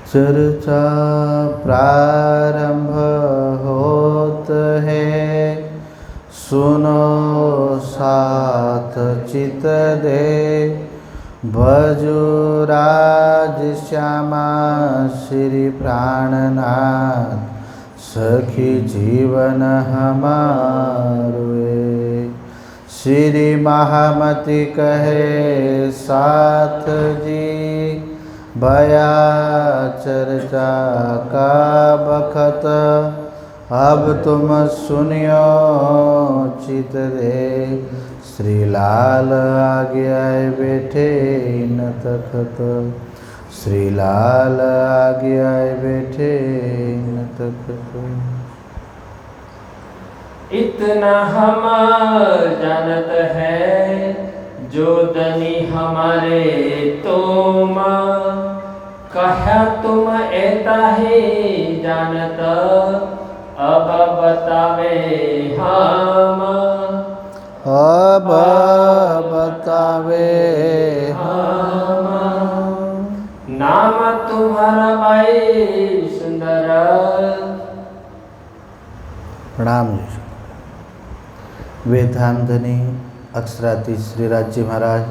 चर्चा प्रारंभ होत है, सुनो साथ चित दे। भजो राज श्यामा श्री प्राणनाथ, सखी जीवन हमारे। श्री महामति कहे साथ जी, भया चर्चा का बखत। अब तुम सुनियो चित दे, श्री लाल आगे आए बैठे न तखत। श्री लाल आगे आए बैठे न तखत। इतना हम जानत है, जो दनी हमारे तुम। कहा तुम ऐता ही जानत, अब बतावे हम। अब बतावे हम। नाम तुम्हारा भाई सुंदर। प्रणाम जी। वे धामधनी अक्षरातीत श्री राज्य महाराज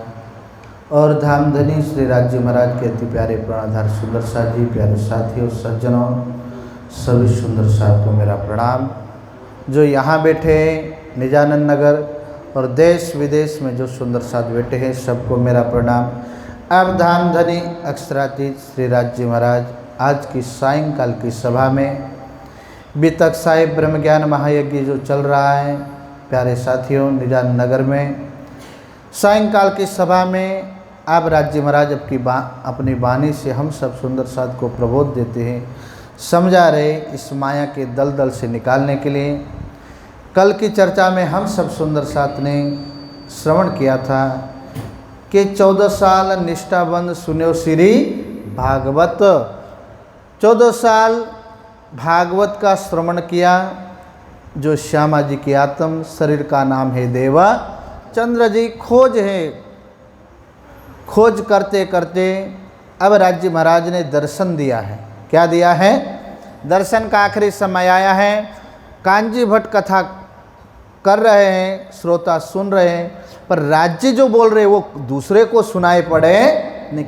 और धामधनी श्री राज्य महाराज के अति प्यारे प्राणाधार सुंदर साथ जी, प्यारे साथियों सज्जनों, सभी सुंदर साथ को मेरा प्रणाम। जो यहाँ बैठे निजानंद नगर और देश विदेश में जो सुंदर साथ बैठे हैं, सबको मेरा प्रणाम। अब धामधनी अक्षरातीत श्री राज्य महाराज आज की सायंकाल की सभा में बीतक साहिब ब्रह्म ज्ञान महायज्ञ जो चल रहा है, प्यारे साथियों निजानंद नगर में सायंकाल की सभा में आप राज्य महाराज अपनी वाणी से हम सब सुंदर साथ को प्रबोध देते हैं, समझा रहे इस माया के दलदल से निकालने के लिए। कल की चर्चा में हम सब सुंदर साथ ने श्रवण किया था कि 14 साल निष्ठाबंद सुन्यो श्री भागवत। 14 साल भागवत का श्रवण किया, जो श्यामा जी की आत्म शरीर का नाम है देवा चंद्र जी। खोज है, खोज करते करते अब राज्य महाराज ने दर्शन दिया है। क्या दिया है? दर्शन का आखिरी समय आया है। कांजी भट्ट कथा कर रहे हैं, श्रोता सुन रहे हैं, पर राज्य जो बोल रहे वो दूसरे को सुनाई पड़े नहीं,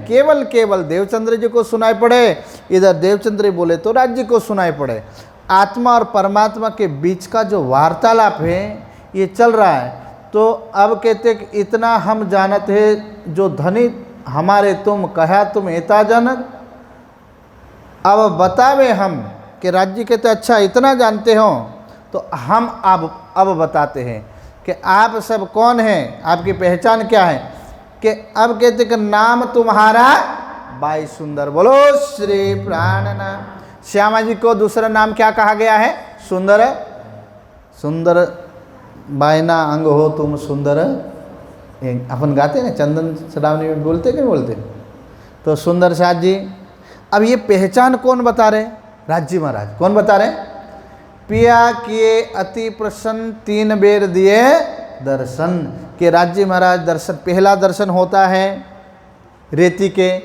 केवल देवचंद्र जी को सुनाई पड़े। इधर देवचंद्र बोले तो राज्य को सुनाई पड़े। आत्मा और परमात्मा के बीच का जो वार्तालाप है ये चल रहा है। तो अब कहते कि इतना हम जानत है, जो धनी हमारे तुम कहा तुम एता जानत। अब बतावे हम कि राज्य कहते अच्छा इतना जानते हो, तो हम अब बताते हैं कि आप सब कौन हैं, आपकी पहचान क्या है। कि अब कहते कि नाम तुम्हारा बाई सुंदर। बोलो श्री प्राणनाथ। श्यामा जी को दूसरा नाम क्या कहा गया है? सुंदर। सुंदर बायना अंग हो तुम सुंदर। अपन गाते हैं ना, चंदन सदावनी में बोलते कि नहीं बोलते? तो सुंदर साथ जी। अब ये पहचान कौन बता रहे? राज्य महाराज। कौन बता रहे? पिया किए अति प्रसन्न, 3 बेर दिए दर्शन। के राज्य महाराज दर्शन, पहला दर्शन होता है रेती के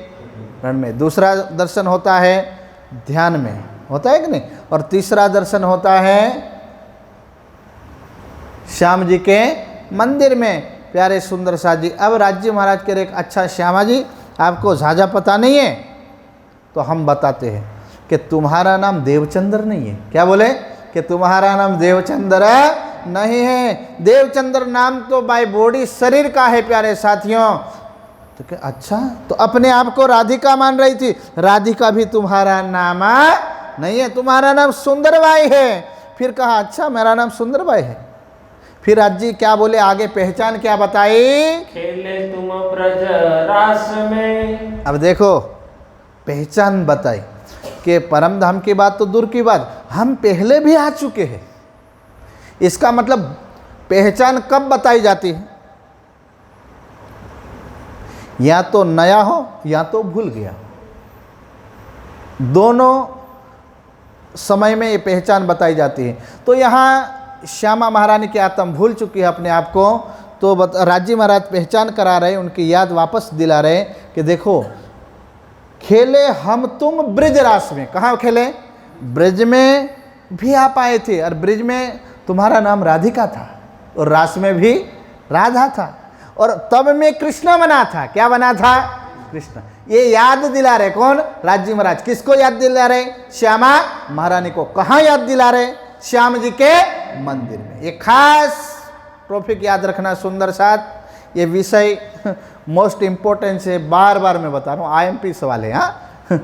रण में, दूसरा दर्शन होता है ध्यान में, होता है कि नहीं, और तीसरा दर्शन होता है श्याम जी के मंदिर में। प्यारे सुंदर साथ जी, अब राज्य महाराज कह रहे अच्छा श्यामा जी आपको झाझा पता नहीं है, तो हम बताते हैं कि तुम्हारा नाम देवचंद्र नहीं है। क्या बोले? कि तुम्हारा नाम देवचंद्र नहीं है। देवचंद्र नाम तो बाय बॉडी शरीर का है प्यारे साथियों। तो क्या अच्छा, तो अपने आप को राधिका मान रही थी। राधिका भी तुम्हारा नाम नहीं है, तुम्हारा नाम सुंदरबाई है। फिर कहा अच्छा मेरा नाम सुंदरबाई है। फिर राज्य क्या बोले आगे, पहचान क्या बताई? खेले तुम ब्रज रास में। अब देखो पहचान बताई कि परम धाम की बात तो दूर की बात, हम पहले भी आ चुके हैं। इसका मतलब पहचान कब बताई जाती है? या तो नया हो या तो भूल गया, दोनों समय में ये पहचान बताई जाती है। तो यहाँ श्यामा महारानी की आत्मा भूल चुकी है अपने आप को, तो राज्य महाराज पहचान करा रहे, उनकी याद वापस दिला रहे कि देखो खेले हम तुम ब्रिज रास में। कहाँ खेले? ब्रिज में भी आप आए थे, और ब्रिज में तुम्हारा नाम राधिका था, और रास में भी राधा था, और तब में कृष्ण बना था। क्या बना था? कृष्ण। ये याद दिला रहे कौन? राज्य महाराज। किसको याद दिला रहे? श्यामा महारानी को। कहाँ याद दिला रहे? श्याम जी के मंदिर में। ये खास टॉपिक याद रखना सुंदर साथ। ये विषय मोस्ट इंपॉर्टेंट है, बार बार मैं बता रहा हूँ, IMP सवाल है। हाँ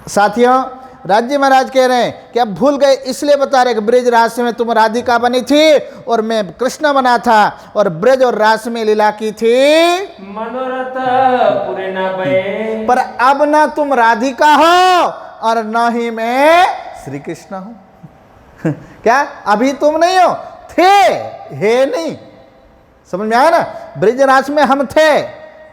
साथियों, राज्य महाराज कह रहे हैं कि अब भूल गए, इसलिए बता रहे कि ब्रज रास में तुम राधिका बनी थी और मैं कृष्ण बना था, और ब्रज और रास में लीला की थी, मनोरथ पूरे न भये। पर अब ना तुम राधिका हो और न ही मैं श्री कृष्ण हूं। क्या? अभी तुम नहीं हो, थे, है नहीं। समझ में आया ना? ब्रज रास में हम थे,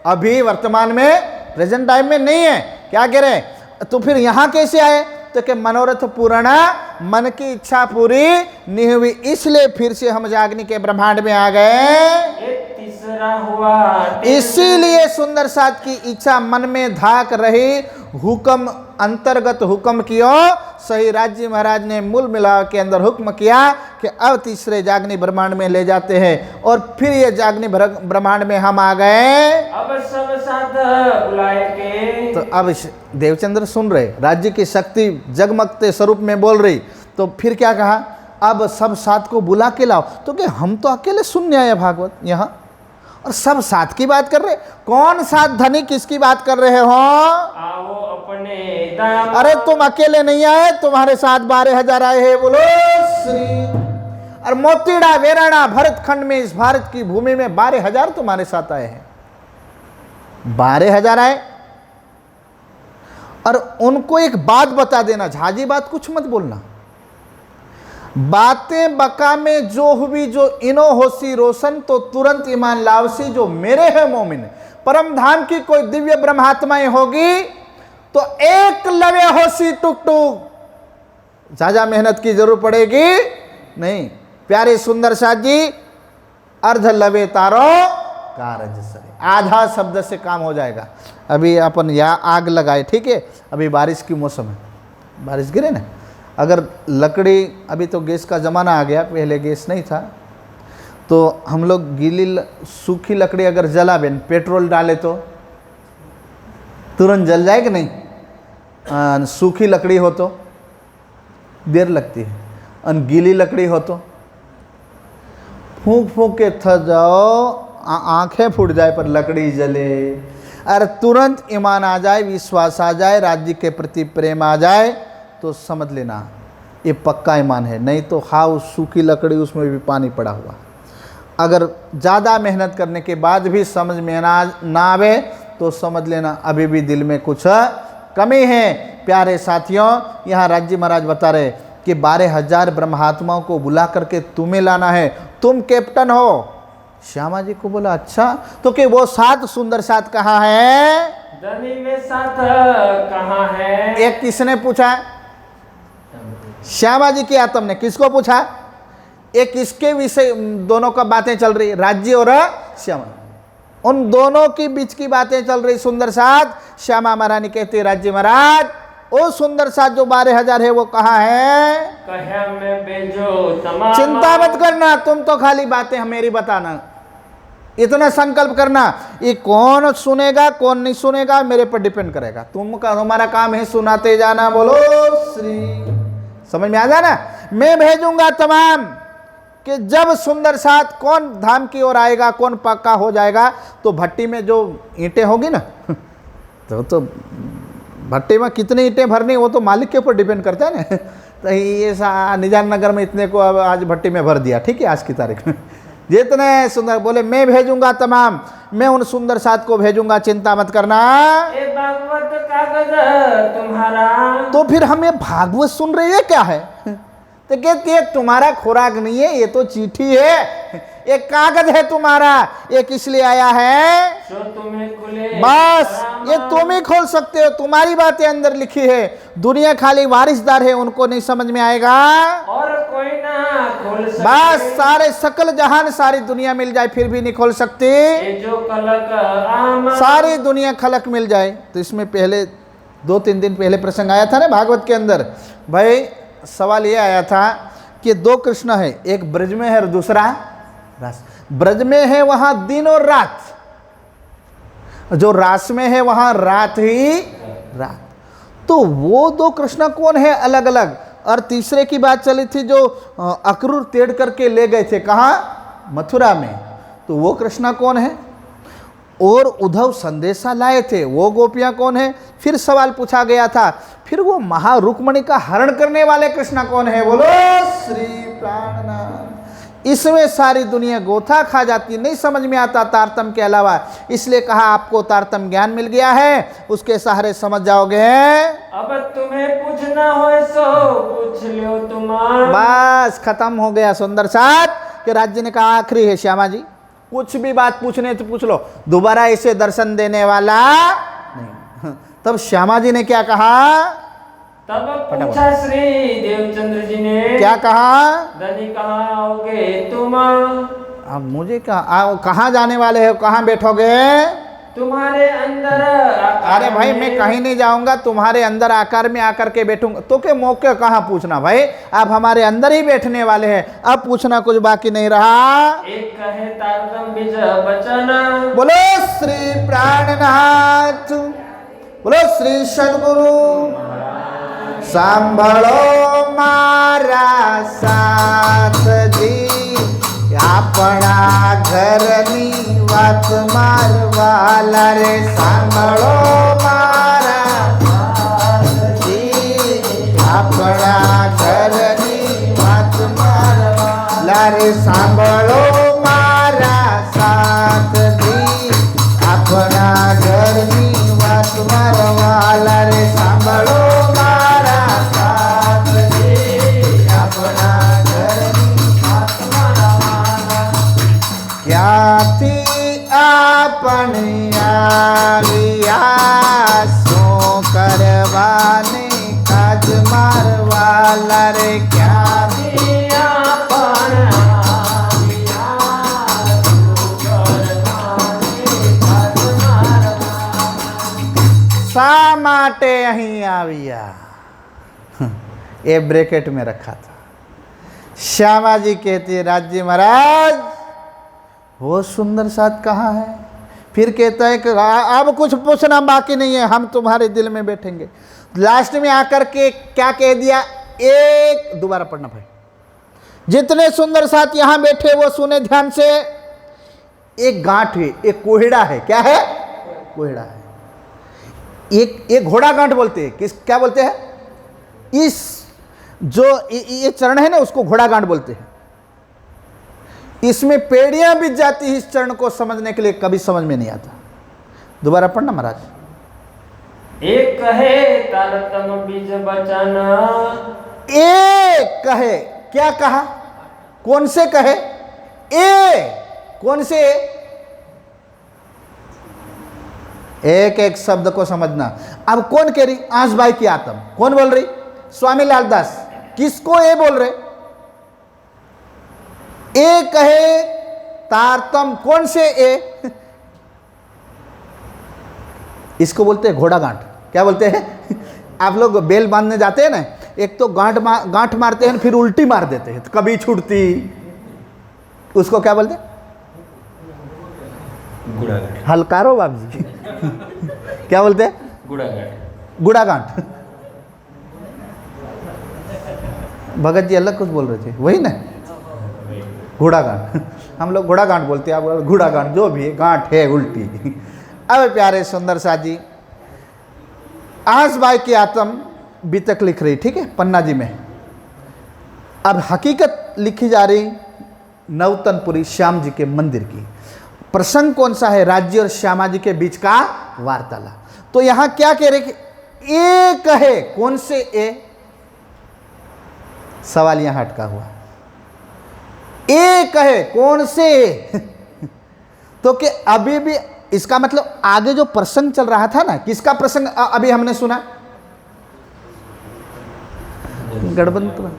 अभी वर्तमान में प्रेजेंट टाइम में नहीं है। क्या कह रहे? तो फिर यहां कैसे आए? तो कि मनोरथ पूर्णा, मन की इच्छा पूरी नहीं हुई, इसलिए फिर से हम जागनी के ब्रह्मांड में आ गए। तीसरा हुआ इसीलिए सुंदर साथ की इच्छा मन में धाक रही, हुक्म अंतर्गत हुक्म कियो, सही राज्य महाराज ने मूल मिलाव के अंदर हुक्म किया कि अब तीसरे जागनी ब्रह्मांड में ले जाते हैं, और फिर ये जागनी ब्रह्मांड में हम आ गए। अब सब साथ बुलाए के। तो अब देवचंद्र सुन रहे, राज्य की शक्ति जगमगते स्वरूप में बोल रही, तो फिर क्या कहा? अब सब साथ को बुला के लाओ। तो कि हम तो अकेले सुनने आए भागवत यहाँ, और सब साथ की बात कर रहे। कौन साथ धनी? किसकी बात कर रहे हो? आओ अपने दाम। अरे तुम अकेले नहीं आए, तुम्हारे साथ 12,000 आए हैं। बोलो श्री। और मोतीड़ा वेराणा भरत खंड में, इस भारत की भूमि में 12,000 तुम्हारे साथ आए हैं। 12,000 आए, और उनको एक बात बता देना, झाजी बात कुछ मत बोलना। बातें बका में जो हुई, जो इनो होसी रोशन, तो तुरंत ईमान लावसी, जो मेरे है मोमिन। परम धाम की कोई दिव्य ब्रह्मात्माएं होगी तो एक लवे होसी टुक टुक, ज्यादा मेहनत की जरूरत पड़ेगी नहीं। प्यारे सुंदर साथ जी, अर्ध लवे तारो कारज सरे, आधा शब्द से काम हो जाएगा। अभी अपन यहाँ आग लगाए, ठीक है, अभी बारिश की मौसम है, बारिश गिरे ना, अगर लकड़ी, अभी तो गैस का ज़माना आ गया, पहले गैस नहीं था, तो हम लोग गीली सूखी लकड़ी अगर जला बेन, पेट्रोल डाले तो तुरंत जल जाए कि नहीं? सूखी लकड़ी हो तो देर लगती है, और गीली लकड़ी हो तो फूंक फूंक के थक जाओ, आंखें फूट जाए पर लकड़ी जले। अरे तुरंत ईमान आ जाए, विश्वास आ जाए, राज्य के प्रति प्रेम आ जाए, तो समझ लेना ये पक्का ईमान है। नहीं तो खाओ सूखी लकड़ी, उसमें भी पानी पड़ा हुआ। अगर ज़्यादा मेहनत करने के बाद भी समझ में ना आवे, तो समझ लेना अभी भी दिल में कुछ कमी है। प्यारे साथियों, यहाँ राज्य महाराज बता रहे कि 12,000 ब्रह्मात्माओं को बुला करके तुम्हें लाना है, तुम कैप्टन हो। श्यामा जी को बोला अच्छा, तो कि वो 7 सुंदर साथ कहाँ है? धनी में साथ कहाँ है? एक किसने पूछा? श्यामा जी की आत्म ने। किसको पूछा? एक किसके विषय दोनों का बातें चल रही, राज्य और श्यामा, उन दोनों की बीच की बातें चल रही। सुंदर साथ श्यामा महारानी कहती, राज्य महाराज ओ सुंदर साथ जो 12,000 है वो कहाँ है? कहा में भेजो तमाम। चिंता मत करना, तुम तो खाली बातें मेरी बताना, इतना संकल्प करना। ये कौन सुनेगा कौन नहीं सुनेगा मेरे पर डिपेंड करेगा। तुम्हारा काम है सुनाते जाना। बोलो श्री। समझ में आ जाना? मैं भेजूंगा तमाम, कि जब सुंदर साथ कौन धाम की ओर आएगा, कौन पक्का हो जाएगा, तो भट्टी में जो ईंटें होगी ना, तो भट्टी में कितनी ईंटें भरनी वो तो मालिक के ऊपर डिपेंड करता है ना। तो ये निजाम नगर में इतने को अब आज भट्टी में भर दिया, ठीक है, आज की तारीख में जितने सुंदर। बोले मैं भेजूंगा तमाम, मैं उन सुंदर साथ को भेजूंगा, चिंता मत करना। ए भागवत कागज तुम्हारा। तो फिर हमें भागवत सुन रही है क्या है? तो कहती है तुम्हारा खुराक नहीं है, ये तो चिट्ठी है, ये कागज है तुम्हारा, ये किस लिए आया है? सो तुम्हें खुले बस ये तुम ही खोल सकते हो, तुम्हारी बातें अंदर लिखी है। दुनिया खाली वारिसदार है, उनको नहीं समझ में आएगा, और कोई ना खोल सके। बस सारे सकल जहान सारी दुनिया मिल जाए फिर भी नहीं खोल सकती। ये जो कलक आम सारी दुनिया खलक मिल जाए। तो इसमें पहले 2-3 दिन पहले प्रसंग आया था ना भागवत के अंदर। भाई सवाल ये आया था कि 2 कृष्ण है, एक ब्रज में है और दूसरा रास। ब्रज में है वहां दिन और रात, जो रास में है वहां रात ही रात। तो वो 2 कृष्ण कौन है अलग अलग। और तीसरे की बात चली थी जो अक्रूर तेड़ करके ले गए थे, कहाँ? मथुरा में। तो वो कृष्ण कौन है? और उद्धव संदेशा लाए थे, वो गोपियां कौन है? फिर सवाल पूछा गया था, फिर वो महारुक्मणी का हरण करने वाले कृष्ण कौन है? बोलो श्री प्राणनाथ। इसमें सारी दुनिया गोथा खा जाती, नहीं समझ में आता तारतम के अलावा। इसलिए कहा आपको तारतम ज्ञान मिल गया है, उसके सहारे समझ जाओगे। अब तुम्हें पूछना हो सो पूछ लो तुम्हारा। बस खत्म हो गया सुंदर साथ। कि राज्य ने कहा आखिरी है श्यामा जी, कुछ भी बात पूछने तो पूछ लो, दोबारा इसे दर्शन देने वाला नहीं। तब श्यामा जी ने क्या कहा? तब पूछा श्री देवचंद्र जी ने, क्या कहा? धनी कहाँ आओगे तुम? अब मुझे कहाँ जाने वाले हो, कहाँ बैठोगे? तुम्हारे अंदर अरे भाई मैं कहीं नहीं जाऊंगा, तुम्हारे अंदर आकार में आकर के बैठूंगा। तो के मौके कहाँ पूछना भाई, आप हमारे अंदर ही बैठने वाले हैं, अब पूछना कुछ बाकी नहीं रहा। एक कहे तारतम बीज बचन, बोलो श्री प्राणनाथ, बोलो श्री सद्गुरु। सांभळो मारा साथ जी, अपना घरनी वात मारवाला रे। सांभळो मारा साथ जी, अपना घरनी वात मारवाला रे। सांभळो मारा साथ जी, अपना घरनी वात मारवाला रे। सांभळो मारा साथ जी, अपना घरनी वात मारवाला। क्याथी आपने आविया सो करवाने काज मारवाला रे। क्याथी आपण आविया सो करवाने काज मारवाला। शा माटे અહીં આવ્યા, ये ब्रैकेट में रखा था। श्यामा जी कहती है राज्य महाराज वो सुंदर साथ कहाँ है? फिर कहता है कि अब कुछ पूछना बाकी नहीं है, हम तुम्हारे दिल में बैठेंगे। लास्ट में आकर के क्या कह दिया? एक दोबारा पढ़ना भाई, जितने सुंदर साथ यहाँ बैठे वो सुने ध्यान से। एक गांठ है, एक कोहिड़ा है। क्या है? कोहिड़ा है। एक घोड़ा गांठ बोलते हैं। किस क्या बोलते हैं? इस जो ये चरण है ना उसको घोड़ा गांठ बोलते हैं। इसमें पेड़ियां बीत जाती है इस चरण को समझने के लिए, कभी समझ में नहीं आता। दोबारा पढ़ना महाराज। एक कहे तारतम बीज बचन, एक कहे, क्या कहा? कौन से कहे? कौन से? एक एक शब्द को समझना। अब कौन कह रही? आंसबाई की आत्म। कौन बोल रही? स्वामी लालदास। किसको ये बोल रहे? ए कहे तारतम, कौन से ए? इसको बोलते हैं घोड़ा गांठ। क्या बोलते हैं? आप लोग बेल बांधने जाते हैं ना, एक तो गांठ मारते हैं फिर उल्टी मार देते हैं, तो कभी छूटती, उसको क्या बोलते हैं? हलकारो बाबू जी। क्या बोलते हैं? गुड़ा गांठ। भगत जी अलग कुछ बोल रहे थे, वही ना, घोड़ा गांठ। हम लोग घोड़ा गांठ बोलते हैं, आप घोड़ा गांठ, जो भी है, गांठ है उल्टी। अब प्यारे सुंदर सा जी, आंसबाई की आत्म बीतक लिख रही, ठीक है, पन्ना जी में। अब हकीकत लिखी जा रही नवतनपुरी श्याम जी के मंदिर की। प्रसंग कौन सा है? राज्य और श्यामा जी के बीच का वार्तालाप। तो यहां क्या कह रहे कि ए कहे, कौन से ए? सवाल यहां अटका हुआ। ए कहे, कौन से? तो कि अभी भी इसका मतलब आगे जो प्रसंग चल रहा था ना, किसका प्रसंग अभी हमने सुना? गणतंत्र,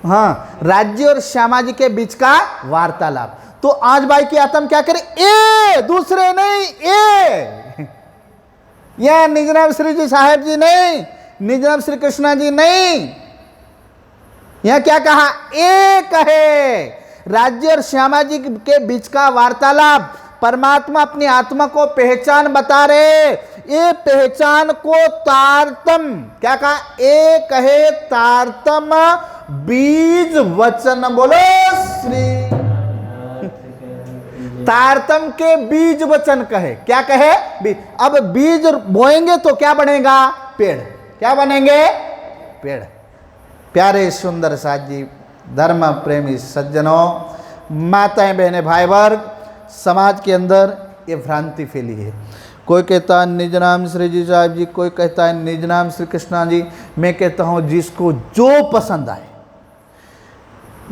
हाँ, राज्य और श्यामा जी के बीच का वार्तालाप। तो आज भाई की आत्मा क्या करे? ए, दूसरे नहीं, ए। यह निजनाम श्री जी साहेब जी नहीं, निजनाम श्री कृष्णा जी नहीं, यह क्या कहा? ए कहे, राज्य और श्यामा जी के बीच का वार्तालाप। परमात्मा अपनी आत्मा को पहचान बता रहे, ये पहचान को तारतम, क्या कहा? ए कहे तारतम बीज वचन, बोलो श्री, तारतम के बीज वचन कहे। क्या कहे? बीज। अब बीज बोएंगे तो क्या बनेगा? पेड़। क्या बनेंगे? पेड़। प्यारे सुंदर साथ जी, धर्म प्रेमी सज्जनों, माताएं बहनें भाई वर्ग, समाज के अंदर ये भ्रांति फैली है। कोई कहता है निज नाम श्री जी साहब जी, कोई कहता है निज नाम श्री कृष्णा जी। मैं कहता हूँ जिसको जो पसंद आए।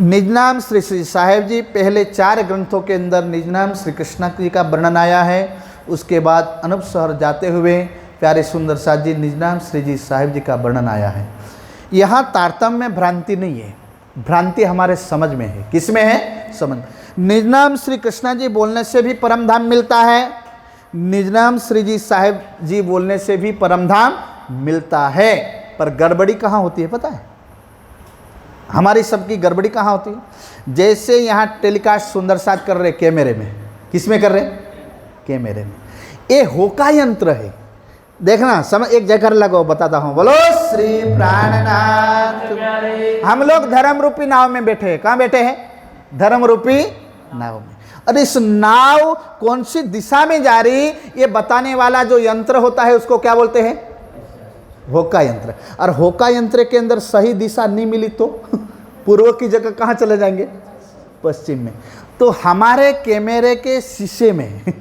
निज नाम श्री श्री साहेब जी, पहले 4 ग्रंथों के अंदर निज नाम श्री कृष्णा जी का वर्णन आया है। उसके बाद अनूप शहर जाते हुए प्यारे सुंदर साथ जी निज नाम श्री जी साहेब जी का वर्णन आया है। यहाँ तारतम्य में भ्रांति नहीं है, भ्रांति हमारे समझ में है। किस में है? समझ। निज नाम श्री कृष्णा जी बोलने से भी परम धाम मिलता है, निज नाम श्री जी साहेब जी बोलने से भी परम धाम मिलता है। पर गड़बड़ी कहाँ होती है पता है? हमारी सबकी गड़बड़ी कहाँ होती है? जैसे यहाँ टेलीकास्ट सुंदर साथ कर रहे कैमरे में, किस में कर रहे? कैमरे में। ये होका यंत्र है, देखना समझ। एक जगह लगाओ, बताता हूँ। बोलो श्री प्राणनाथ। हम लोग धर्म रूपी नाव में बैठे हैं। कहाँ बैठे हैं? धर्म रूपी नाव में। और इस नाव कौन सी दिशा में जा रही, ये बताने वाला जो यंत्र होता है उसको क्या बोलते हैं? होका यंत्र। और होका यंत्र के अंदर सही दिशा नहीं मिली तो पूर्व की जगह कहाँ चले जाएंगे? पश्चिम में। तो हमारे कैमरे के शीशे में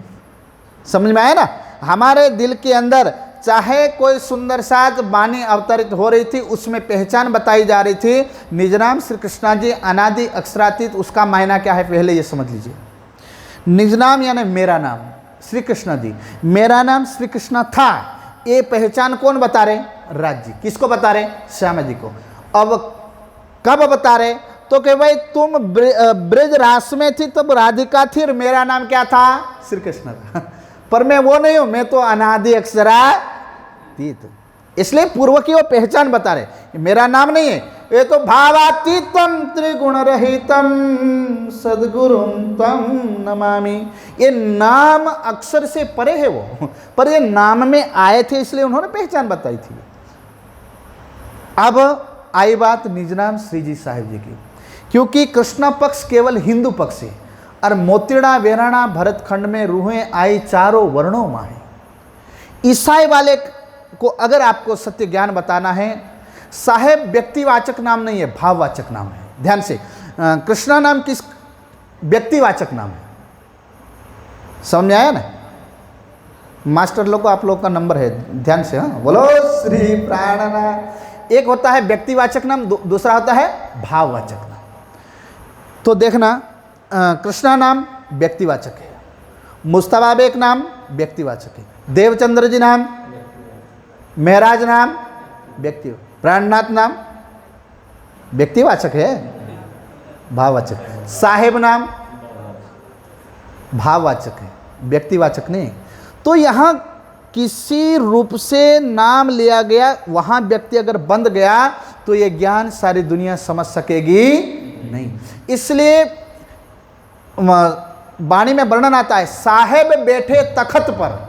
समझ में आया ना? हमारे दिल के अंदर चाहे कोई सुंदर साथ वाणी अवतरित हो रही थी, उसमें पहचान बताई जा रही थी, निजनाम श्री कृष्णा जी अनादि अक्षरातीत। उसका मायना क्या है पहले ये समझ लीजिए। निजनाम यानी मेरा नाम, श्री कृष्णा जी, मेरा नाम श्री कृष्णा था। ये पहचान कौन बता रहे? राज्य। किसको बता रहे? श्यामा जी को। अब कब बता रहे? तो कि भाई तुम ब्रज रास में थी तब राधिका थी और मेरा नाम क्या था? श्री कृष्ण था। पर मैं वो नहीं हूं, मैं तो अनादि अक्षरातीत। इसलिए पूर्व की वो पहचान बता रहे। मेरा नाम नहीं है, ये तो भावातीतम त्रिगुण रहितम सद्गुरुम तम नमामि। ये नाम अक्षर से परे है वो, पर ये नाम में आए थे इसलिए उन्होंने पहचान बताई थी। अब आई बात निजनाम श्री जी साहिब जी की, क्योंकि कृष्ण पक्ष केवल हिंदू पक्ष है और मोतीड़ा वेराणा भरतखंड में रूहें आई चारों वर्णों माहे। ईसाई वाले को अगर आपको सत्य ज्ञान बताना है, साहेब व्यक्तिवाचक नाम नहीं है, भाववाचक नाम है। ध्यान से, कृष्णा नाम किस व्यक्तिवाचक नाम है? समझ में आया ना? मास्टर लोग को आप लोग का नंबर है, ध्यान से। हाँ, बोलो श्री प्राणनाथ। एक होता है व्यक्तिवाचक नाम, दूसरा होता है भाववाचक नाम। तो देखना, कृष्णा नाम व्यक्तिवाचक है, मुस्तफा बेग नाम व्यक्तिवाचक है, देवचंद्र जी नाम, महराज नाम व्यक्ति, प्राणनाथ नाम व्यक्तिवाचक है, भाववाचक। साहेब नाम भाववाचक है, व्यक्तिवाचक नहीं। तो यहाँ किसी रूप से नाम लिया गया, वहाँ व्यक्ति अगर बंद गया तो ये ज्ञान सारी दुनिया समझ सकेगी नहीं। इसलिए वाणी में वर्णन आता है, साहेब बैठे तखत पर।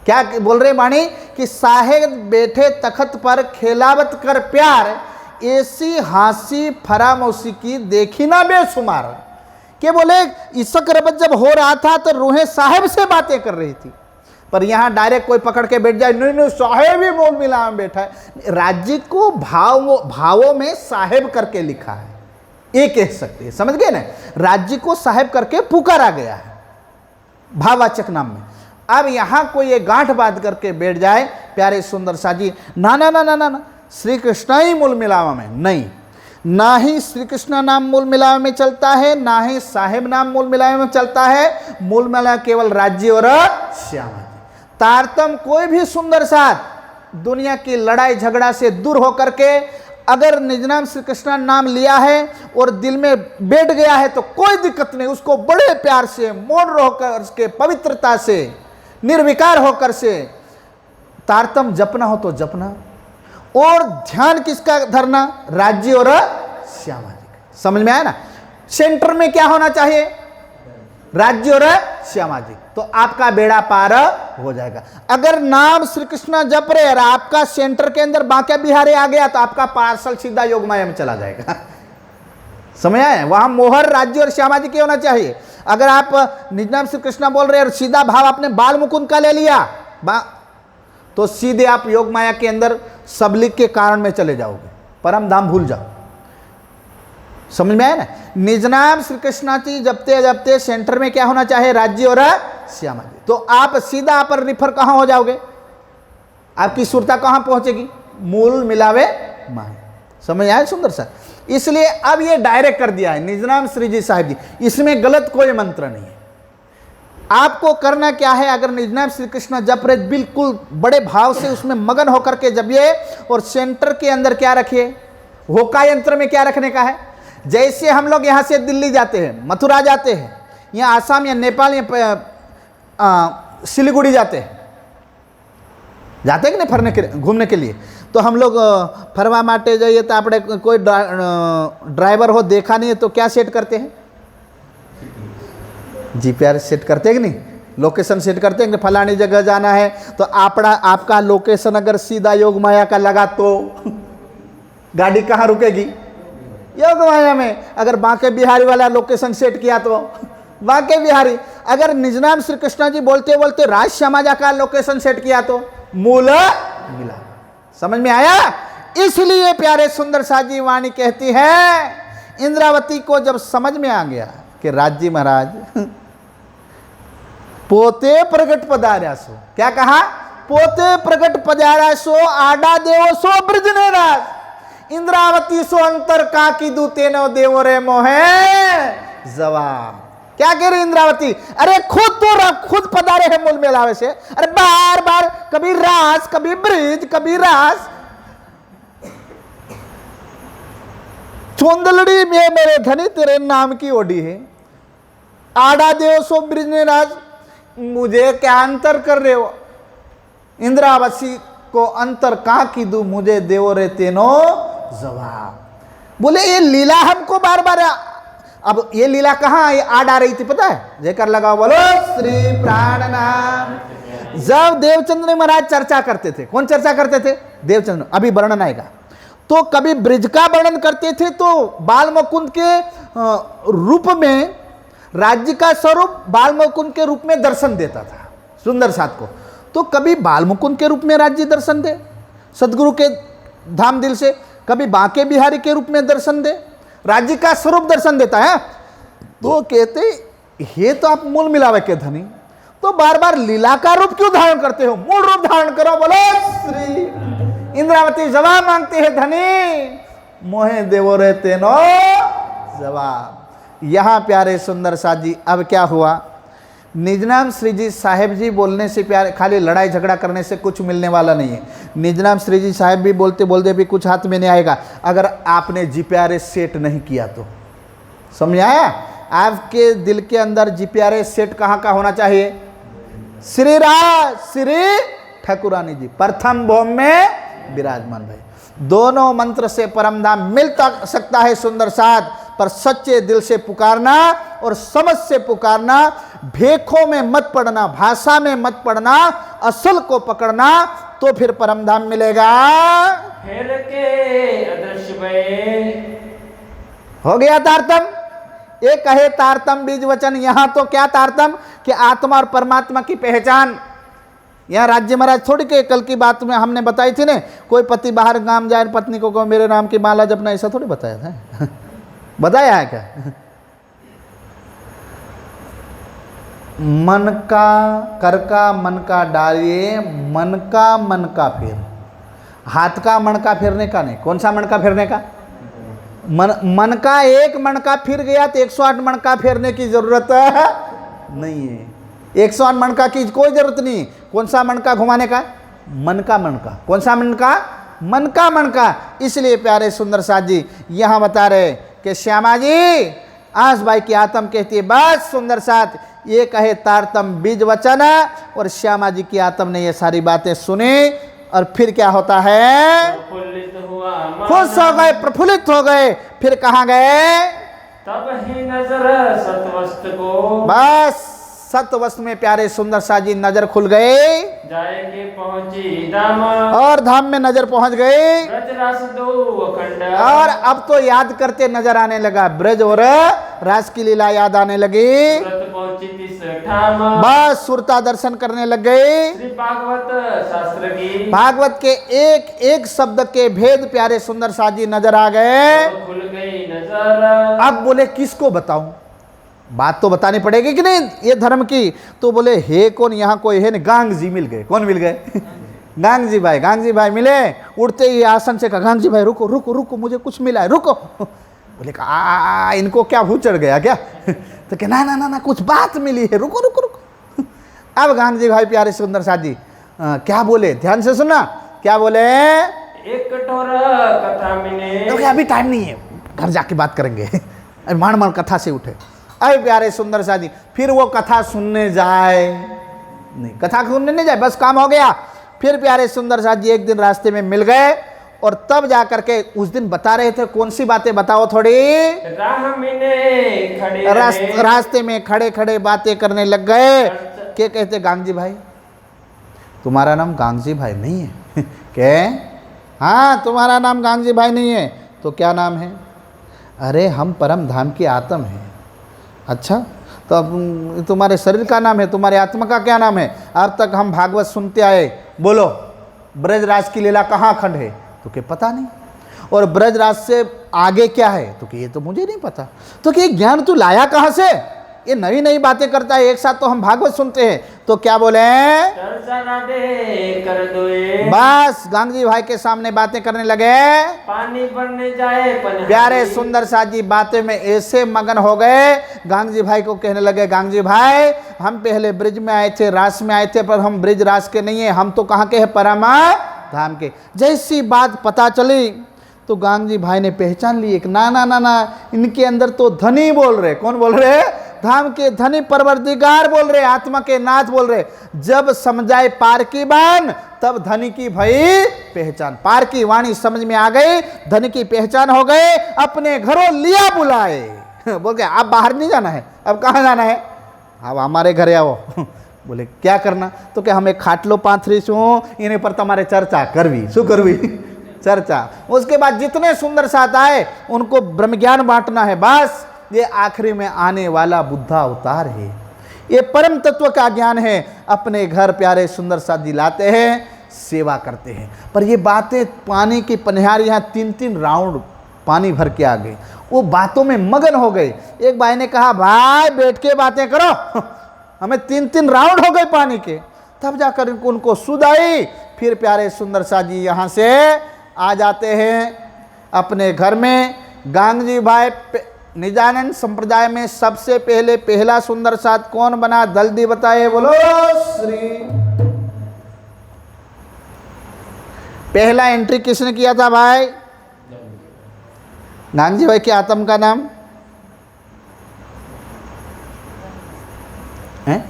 क्या बोल रहे वाणी? कि साहेब बैठे तखत पर खेलावत कर प्यार, ऐसी हांसी फरामोशी की देखी ना बेशुमार। के बोले इसक रबत जब हो रहा था तो रूहें साहेब से बातें कर रही थी, पर यहाँ डायरेक्ट कोई पकड़ के बैठ जाए, नहीं नहीं साहेब ही बोल मिला में बैठा है। राज्य को भावों में साहेब करके लिखा है, ये कह सकते हैं। समझ गए ना? राज्य को साहेब करके पुकारा गया है भाववाचक नाम में। अब यहाँ कोई ये गांठ बांध करके बैठ जाए, प्यारे सुंदर साजी, ना ना ना ना ना ना, श्री कृष्ण ही मूल मिलावा में नहीं। ना ही श्री कृष्ण नाम मूल मिलावे में चलता है, ना ही साहेब नाम मूल मिलावे में चलता है। मूल मिला केवल राज्य और श्यामा जी। तारतम कोई भी सुंदर साथ दुनिया की लड़ाई झगड़ा से दूर होकर के अगर निज नाम श्री कृष्ण नाम लिया है और दिल में बैठ गया है तो कोई दिक्कत नहीं, उसको बड़े प्यार से मौन होकर के पवित्रता से निर्विकार होकर से तारतम जपना हो तो जपना, और ध्यान किसका धरना, राज्य और श्यामा जी का। समझ में आया ना। सेंटर में क्या होना चाहिए, राज्य और श्यामा जी, तो आपका बेड़ा पार हो जाएगा। अगर नाम श्री कृष्ण जप रहे और आपका सेंटर के अंदर बांके बिहारी आ गया तो आपका पार्सल सीधा योग माया में चला जाएगा। समझ आए, वहां मोहर राज्य और श्यामा जी की होना चाहिए। अगर आप निज नाम श्री कृष्ण बोल रहे और सीधा भाव आपने बाल मुकुंद का ले लिया तो सीधे आप योग माया के अंदर सबलिक के कारण में चले जाओगे, परम धाम भूल जाओ। समझ में आया ना। निज नाम श्री कृष्ण जी जपते जपते सेंटर में क्या होना चाहिए, राज्य और श्यामा जी, तो आप सीधा पर रिफर कहां हो जाओगे, आपकी सुरता कहां पहुंचेगी, मूल मिलावे माया। समझ आया सुंदर सा। इसलिए अब ये डायरेक्ट कर दिया है निज नाम श्री जी साहिब जी, इसमें गलत कोई मंत्र नहीं है। आपको करना क्या है, अगर निज नाम श्री कृष्ण जप रहे बिल्कुल बड़े भाव से उसमें मगन होकर के जपिए, और सेंटर के अंदर क्या रखिए, होका यंत्र में क्या रखने का है। जैसे हम लोग यहाँ से दिल्ली जाते हैं, मथुरा जाते हैं, या आसाम या नेपाल या सिलीगुड़ी जाते हैं कि नहीं फरने के घूमने के लिए, तो हम लोग फरवा माटे जाइए तो आपने कोई ड्राइवर हो देखा नहीं है तो क्या सेट करते हैं, जीपीआर सेट करते हैं कि नहीं, लोकेशन सेट करते हैं कि फलानी जगह जाना है, तो आपका लोकेशन अगर सीधा योग माया का लगा तो गाड़ी कहाँ रुकेगी, योग माया में। अगर बांके बिहारी वाला लोकेशन सेट किया तो बांके बिहारी, अगर निज नाम श्री कृष्ण जी बोलते बोलते राज श्यामा का लोकेशन सेट किया तो मूल मिला। समझ में आया। इसलिए प्यारे सुंदर साजी वाणी कहती है, इंद्रावती को जब समझ में आ गया कि राज्य महाराज पोते प्रगट पधार्या सो, क्या कहा, पोते प्रगट पधार्या सो आडा देवो सो ब्रज ने राज, इंद्रावती सो अंतर का की दूते नो देवो रे मोहे जवाब। क्या कह रही इंद्रावती, अरे खुद पधारे है मूल मेलावे से, अरे बार बार कभी रास कभी ब्रिज कभी रास, चोंदलड़ी में मेरे धनी तेरे नाम की ओडी है, आडा देव सो ब्रिज ने राज, मुझे क्या अंतर कर रहे हो, इंद्रावती को अंतर कहां की दू, मुझे देवो रे तेनो जवाब। बोले ये लीला हमको बार बार, अब ये लीला कहां ये आड़ आ रही थी पता है, जयकार लगाओ बोलो श्री प्राण नाम। जब देवचंद्र महाराज चर्चा करते थे, कौन चर्चा करते थे, देवचंद्र, अभी वर्णन आएगा, तो कभी ब्रिज का वर्णन करते थे तो बाल मुकुंद के रूप में, राज्य का स्वरूप बाल मुकुंद के रूप में दर्शन देता था सुंदर साथ को, तो कभी बाल मुकुंद के रूप में राज्य दर्शन दे सदगुरु के धाम दिल से, कभी बांके बिहारी के रूप में दर्शन दे, राज्य का स्वरूप दर्शन देता है। तो कहते ये तो आप मूल मिलावे के धनी, तो बार बार लीला का रूप क्यों धारण करते हो, मूल रूप धारण करो बोलो श्री। इंद्रावती जवाब मांगते हैं, धनी मोहे देवो रे तेनो जवाब। यहां प्यारे सुंदर साथ जी अब क्या हुआ, निज नाम श्री जी साहेब जी बोलने से प्यारे, खाली लड़ाई झगड़ा करने से कुछ मिलने वाला नहीं है। निज नाम श्री जी साहेब भी बोलते बोलते भी कुछ हाथ में नहीं आएगा अगर आपने जीपीआरएस सेट नहीं किया तो। समझ आया। आपके दिल के अंदर जीपीआरएस सेट कहाँ का होना चाहिए, श्री राज श्री ठाकुरानी जी प्रथम भौम में विराजमान भाई। दोनों मंत्र से परम धाम मिल सकता है सुंदर साथ, पर सच्चे दिल से पुकारना और समझ से पुकारना, भेखों में मत पड़ना, भाषा में मत पड़ना, असल को पकड़ना, तो फिर परम धाम मिलेगा। फिर के अदृश्य भये हो गया तारतम। एक कहे तारतम बीज वचन, यहां तो क्या तारतम कि आत्मा और परमात्मा की पहचान। यहाँ राज्य महाराज थोड़ी के कल की बात में हमने बताई थी ने, कोई पति बाहर गांव जाए पत्नी को मेरे नाम की माला जपना, ऐसा थोड़ी बताया था बताया है क्या। मन का कर का मन का डालिए, मन का फेर, हाथ का मन का फेरने का नहीं। कौन सा मन का फेरने का, मन का एक मणका फिर गया तो 108 मणका फेरने की जरूरत नहीं है। 108 मणका की कोई जरूरत नहीं। कौन सा मणका घुमाने का? मन का मणका। कौन सा मणका? मन का मणका। इसलिए प्यारे सुंदर साथ जी यहाँ बता रहे कि श्यामा जी, आस भाई की आत्म कहती है बस सुंदर साथ ये कहे तारतम बीज वचन, और श्यामा जी की आत्म ने ये सारी बातें सुनी और फिर क्या होता है? प्रफुल्लित हुआ मन, खुश हो गए, प्रफुल्लित हो गए। फिर कहाँ गए? तब ही नजर सतवस्त को, बस सतवस्त में प्यारे सुंदर सा जी नजर खुल गए जाएंगे पहुंची धाम, और धाम में नजर पहुंच गए। ब्रज रस दो अखंड, और अब तो याद करते नजर आने लगा, ब्रज और रास की लीला याद आने लगी। व्रत पहुंची तिस ठाम, बस सुरता दर्शन करने लग गए। श्री भागवत शास्त्र की, भागवत के एक एक शब्द के भेद प्यारे सुंदर सा जी नजर आ गए। तब खुल गई नजर, अब बोले किसको बताऊं? बात तो बतानी पड़ेगी कि नहीं ये धर्म की। तो बोले हे कौन, यहाँ कोई है नहीं। गांग जी मिल गए। कौन मिल गए? गांग जी भाई मिले। उठते ही आसन से कहा गांग जी भाई रुको रुको रुको, मुझे कुछ मिला है, रुको। बोले कहा इनको क्या भूत चढ़ गया क्या? तो क्या ना ना ना ना कुछ बात मिली है, रुको रुको रुको। अब गांग जी भाई प्यारे सुंदर साथ जी क्या बोले, ध्यान से सुनना। क्या बोले? एक कठोर कथा मिले, तो अभी टाइम नहीं है, घर जाके बात करेंगे। अभी मान मान कथा से उठे। अरे प्यारे सुंदर सा जी फिर वो कथा सुनने जाए नहीं, कथा सुनने नहीं जाए, बस काम हो गया। फिर प्यारे सुंदर सा जी एक दिन रास्ते में मिल गए और तब जा करके उस दिन बता रहे थे। कौन सी बातें बताओ थोड़ी? राह में खड़े रहे, रास्ते में खड़े खड़े बातें करने लग गए। क्या कहते? गांग जी भाई तुम्हारा नाम गांग जी भाई नहीं है? क्या? हाँ तुम्हारा नाम गांग जी भाई नहीं है तो क्या नाम है? अरे हम परम धाम की आत्म हैं। अच्छा तो अब तुम्हारे शरीर का नाम है, तुम्हारे आत्मा का क्या नाम है? अब तक हम भागवत सुनते आए, बोलो ब्रजराज की लीला कहाँ खंड है? तो क्या पता नहीं। और ब्रजराज से आगे क्या है? तो कि ये तो मुझे नहीं पता। तो कि ये ज्ञान तू लाया कहाँ से? ये नई नई बातें करता है, एक साथ तो हम भागवत सुनते हैं। तो क्या बोले? चर्चा ना दे कर दोए, बस गांग जी भाई के सामने बातें करने लगे। पानी भरने जाए पनहती, प्यारे सुंदर साथ जी बातें में ऐसे मगन हो गए। गांग जी भाई को कहने लगे गांग जी भाई हम पहले ब्रिज में आए थे, रास में आए थे, पर हम ब्रिज रास के नहीं है, हम तो कहाँ के हैं? परमा धाम के। जैसी बात पता चली तो गांग जी भाई ने पहचान ली एक ना ना ना ना इनके अंदर तो धनी बोल रहे। कौन बोल रहे? धाम के धनी परवरदिगार बोल रहे, आत्मा के नाथ बोल रहे। जब समझाए पार की बान तब धनी की भई पहचान। पार की वाणी समझ में आ गई, धनी की पहचान हो गए, अपने घरों लिया बुलाए। बोल गया अब बाहर नहीं जाना है, अब कहाँ जाना है? अब हमारे घरे आओ। बोले क्या करना? तो क्या हमें खाटलो पाथरी छूँ इन्हें पर तुम्हारे चर्चा करवी। शू करवी? चर्चा। उसके बाद जितने सुंदर साथ आए उनको ब्रह्म ज्ञान बांटना है। बस ये आखिरी में आने वाला बुद्धा अवतार है, ये परम तत्व का ज्ञान है। अपने घर प्यारे सुंदर साथ जी लाते हैं, सेवा करते हैं। पर ये बातें पानी की पनिहार यहाँ 3-3 राउंड पानी भर के आ गए। वो बातों में मगन हो गए। एक भाई ने कहा भाई बैठ के बातें करो, हमें 3-3 राउंड हो गए पानी के। तब जाकर उनको सुध आई। फिर प्यारे सुंदर साथ जी यहाँ से आ जाते हैं अपने घर में। गांग जी भाई निजानंद संप्रदाय में सबसे पहले पहला सुंदर साथ कौन बना? जल्दी बताए, बोलो श्री। पहला एंट्री किसने किया था भाई? गांग जी भाई के आत्म का नाम है?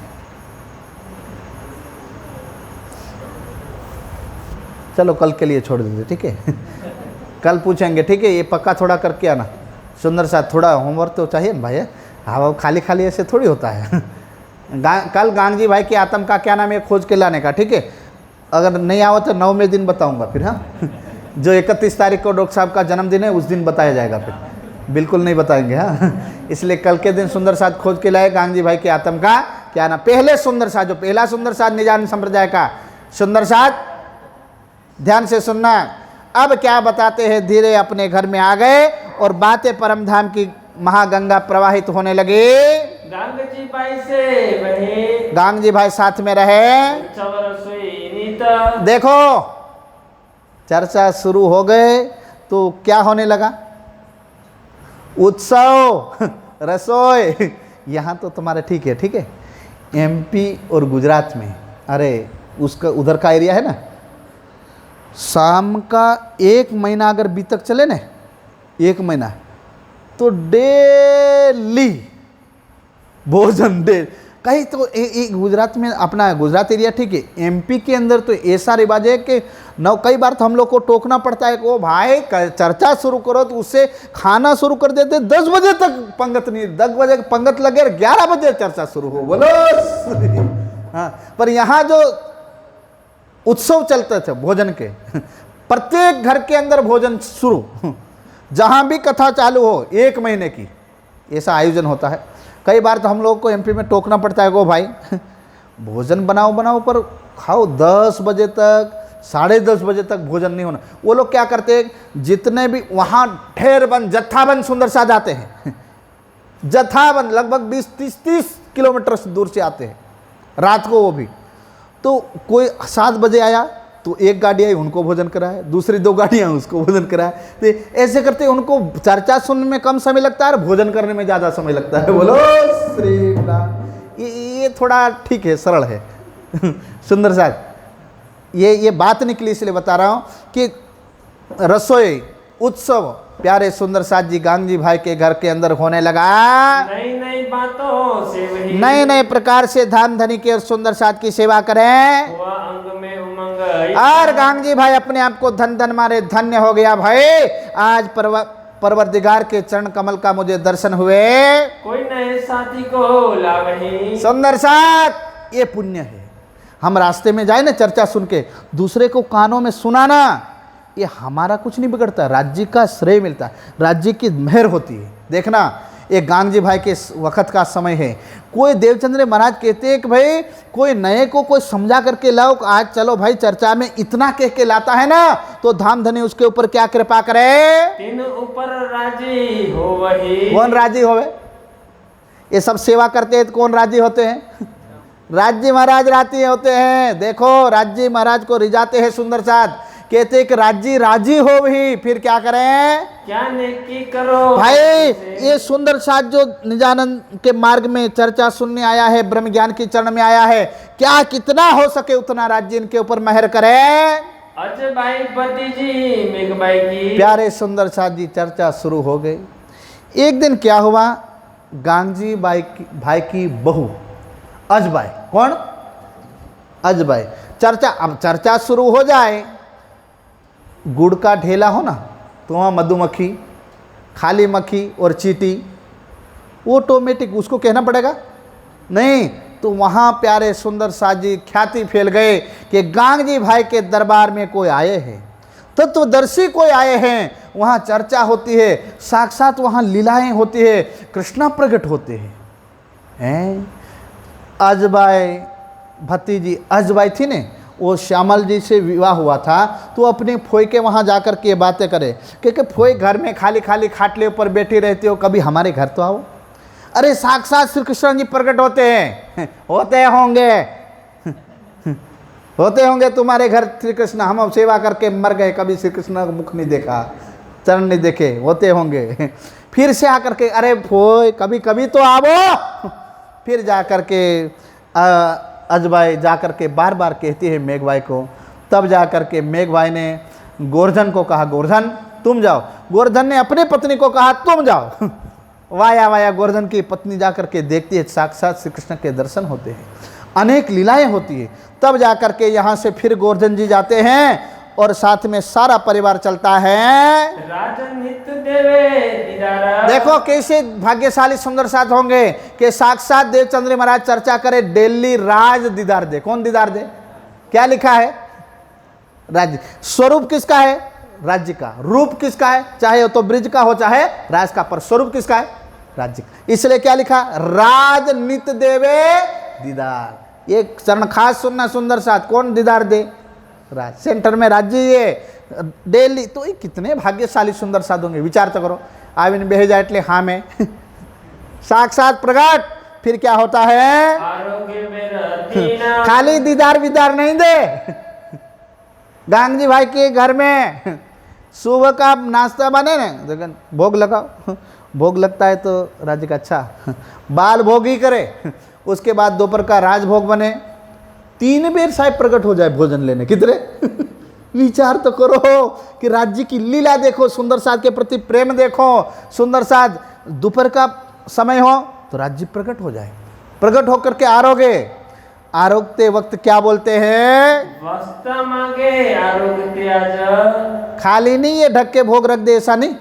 चलो कल के लिए छोड़ दीजिए, ठीक है? कल पूछेंगे, ठीक है? ये पक्का थोड़ा करके आना। सुंदर साथ थोड़ा होमवर्क तो चाहिए ना भाई। हाँ खाली खाली ऐसे थोड़ी होता है। कल गांग जी भाई की आत्म का क्या नाम है खोज के लाने का, ठीक है? अगर नहीं आओ तो 9वें दिन बताऊंगा फिर। हाँ जो 31 तारीख को डॉक्टर साहब का जन्मदिन है उस दिन बताया जाएगा, फिर बिल्कुल नहीं बताएंगे। हाँ इसलिए कल के दिन सुंदर साथ खोज के लाए गांग जी भाई के आत्म का क्या नाम। पहले सुंदर साथ, जो पहला सुंदर साथ निजानंद संप्रदाय का सुंदर साथ, ध्यान से सुनना। अब क्या बताते हैं? धीरे अपने घर में आ गए और बातें परम धाम की महागंगा प्रवाहित होने लगे। गांग जी भाई से वही, गांग जी भाई साथ में रहे। चवर सोई नीत, देखो चर्चा शुरू हो गए तो क्या होने लगा? उत्सव, रसोई, यहाँ तो तुम्हारे ठीक है। एमपी और गुजरात में, अरे उसका उधर का एरिया है ना, शाम का 1 महीना अगर बीतक चले ना, 1 महीना, तो डेली भोजन डे कहीं तो गुजरात में, अपना गुजरात एरिया ठीक है, एमपी के अंदर तो ऐसा रिवाज है कि कई बार तो हम लोग को टोकना पड़ता है कि ओ भाई चर्चा शुरू करो, तो उससे खाना शुरू कर देते 10 बजे तक पंगत नहीं, 10 बजे पंगत लगे 11 बजे चर्चा शुरू हो, बोलो। हाँ, पर यहाँ जो उत्सव चलते थे भोजन के, प्रत्येक घर के अंदर भोजन शुरू, जहाँ भी कथा चालू हो 1 महीने की, ऐसा आयोजन होता है। कई बार तो हम लोग को एमपी में टोकना पड़ता है, को भाई भोजन बनाओ पर खाओ, 10 बजे तक 10:30 बजे तक भोजन नहीं होना। वो लोग क्या करते हैं, जितने भी वहाँ ढेरबंद जत्थाबंद सुंदर साथ आते हैं, जत्थाबंद लगभग 20-30 किलोमीटर दूर से आते हैं रात को, वो भी तो कोई 7 बजे आया तो 1 गाड़ी आई, उनको भोजन कराए, दूसरी 2 गाड़ियाँ उसको भोजन कराए, तो ऐसे करते उनको चर्चा सुनने में कम समय लगता है और भोजन करने में ज़्यादा समय लगता है, बोलो श्री राम। ये थोड़ा ठीक है, सरल है। सुंदर साथ ये बात निकली इसलिए बता रहा हूँ कि रसोई उत्सव प्यारे सुंदर साथ जी गांग जी भाई के घर के अंदर होने लगा। नई नई बातों से वही नए नए प्रकार से धाम धनी के और सुंदर साथ की सेवा करें, हुआ अंग में उमंग। और गांग जी भाई अपने आप को धन धन मारे धन्य हो गया भाई, आज परवरदिगार के चरण कमल का मुझे दर्शन हुए, कोई नए साथी को ला वही। सुंदर साथ ये पुण्य है। हम रास्ते में जाए ना, चर्चा सुन के दूसरे को कानों में सुनाना, ये हमारा कुछ नहीं बिगड़ता, राज्य का श्रेय मिलता है, राज्य की मेहर होती है। देखना ये गांग जी भाई के वक्त का समय है, कोई देवचंद्र महाराज कहते हैं कि भाई कोई नए को कोई समझा करके लाओ, आज चलो भाई चर्चा में इतना कह के लाता है ना, तो धाम धनी उसके ऊपर क्या कृपा करे, तीन ऊपर राजी हो वही। कौन राजी होवे? ये सब सेवा करते हैं तो कौन राजी होते हैं? राज्य महाराज राजी होते हैं। देखो राज्य महाराज को रिझाते हैं सुंदर साथ, कहते कि राज्य राजी हो भी, फिर क्या करें, क्या नेकी करो भाई। ये सुंदर साथ जो निजानंद के मार्ग में चर्चा सुनने आया है, ब्रह्म ज्ञान की चरण में आया है, क्या कितना हो सके उतना राज्य इनके ऊपर मेहर करे। अजय भाई पति जी मेघ भाई की प्यारे सुंदर साथ जी चर्चा शुरू हो गई। एक दिन क्या हुआ, गांगजी भाई की बहू अजबाई, कौन? अजबाई। चर्चा, अब चर्चा शुरू हो जाए, गुड़ का ढेला हो ना, तो वहाँ मधुमक्खी, खाली मक्खी और चींटी, ऑटोमेटिक उसको कहना पड़ेगा नहीं, तो वहाँ प्यारे सुंदर साथ जी ख्याति फैल गए कि गांग जी भाई के दरबार में कोई आए हैं, तत्वदर्शी कोई आए हैं, वहाँ चर्चा होती है, साक्षात वहाँ लीलाएं होती है, कृष्णा प्रकट होते हैं। अजबाई भतीजी अजबाई थी ने, वो श्यामल जी से विवाह हुआ था, तो अपने फोई के वहाँ जाकर के बातें करे, क्योंकि फोई घर में खाली खाली खाटले ऊपर बैठी रहती हो, कभी हमारे घर तो आओ। अरे साक्षात श्री कृष्ण जी प्रकट होते हैं, होते होंगे तुम्हारे घर श्री कृष्ण, हम सेवा करके मर गए, कभी श्री कृष्ण का मुख नहीं देखा, चरण नहीं देखे, होते होंगे। फिर से आकर के अरे फोई कभी कभी तो आवो, फिर जा कर के अजबाई जा कर के बार बार कहती है मेघभाई को। तब जा कर के मेघभाई ने गोवर्धन को कहा, गोवर्धन तुम जाओ। गोवर्धन ने अपनी पत्नी को कहा तुम जाओ। वाया वाया गोवर्धन की पत्नी जा कर के देखती है, साक्षात श्री कृष्ण के दर्शन होते हैं, अनेक लीलाएं होती है। तब जा कर के यहाँ से फिर गोवर्धन जी जाते हैं और साथ में सारा परिवार चलता है। राजन नित्य देवे दीदारा। देखो कैसे भाग्यशाली सुंदर साथ होंगे कि साक्षात देवचंद्र महाराज चर्चा करे, डेली राज दीदार दे। कौन दीदार दे? क्या लिखा है? राज्य। स्वरूप किसका है? राज्य का। रूप किसका है? चाहे तो ब्रिज का हो चाहे राज का, पर स्वरूप किसका है? राज्य का। इसलिए क्या लिखा? राज नित्य देवे दीदार। एक चरण खास सुनना सुंदर साथ, कौन दीदार दे? राज। सेंटर में राज्य ये डेली, तो ये कितने भाग्यशाली सुंदर साथ होंगे, विचार तो करो। आविन बेहेजा एटले हाँ में साक्षात प्रकट। फिर क्या होता है? आरोग्य मेरा दीना। खाली दीदार विदार नहीं दे। गांग जी भाई के घर में सुबह का नाश्ता बने ना, भोग लगाओ, भोग लगता है तो राज्य का अच्छा बाल भोग ही करे, उसके बाद दोपहर का राजभोग बने, 3 बेर साहब प्रकट हो जाए भोजन लेने, कितने विचार तो करो कि राज्य की लीला देखो, सुंदर साध के प्रति प्रेम देखो, सुंदर साध दोपहर का समय हो तो राज्य प्रकट हो जाए, प्रकट होकर के आरोगते वक्त क्या बोलते हैं, वस्ता मांगे आरोग्य आज। खाली नहीं ये ढक के भोग रख दे, ऐसा नहीं,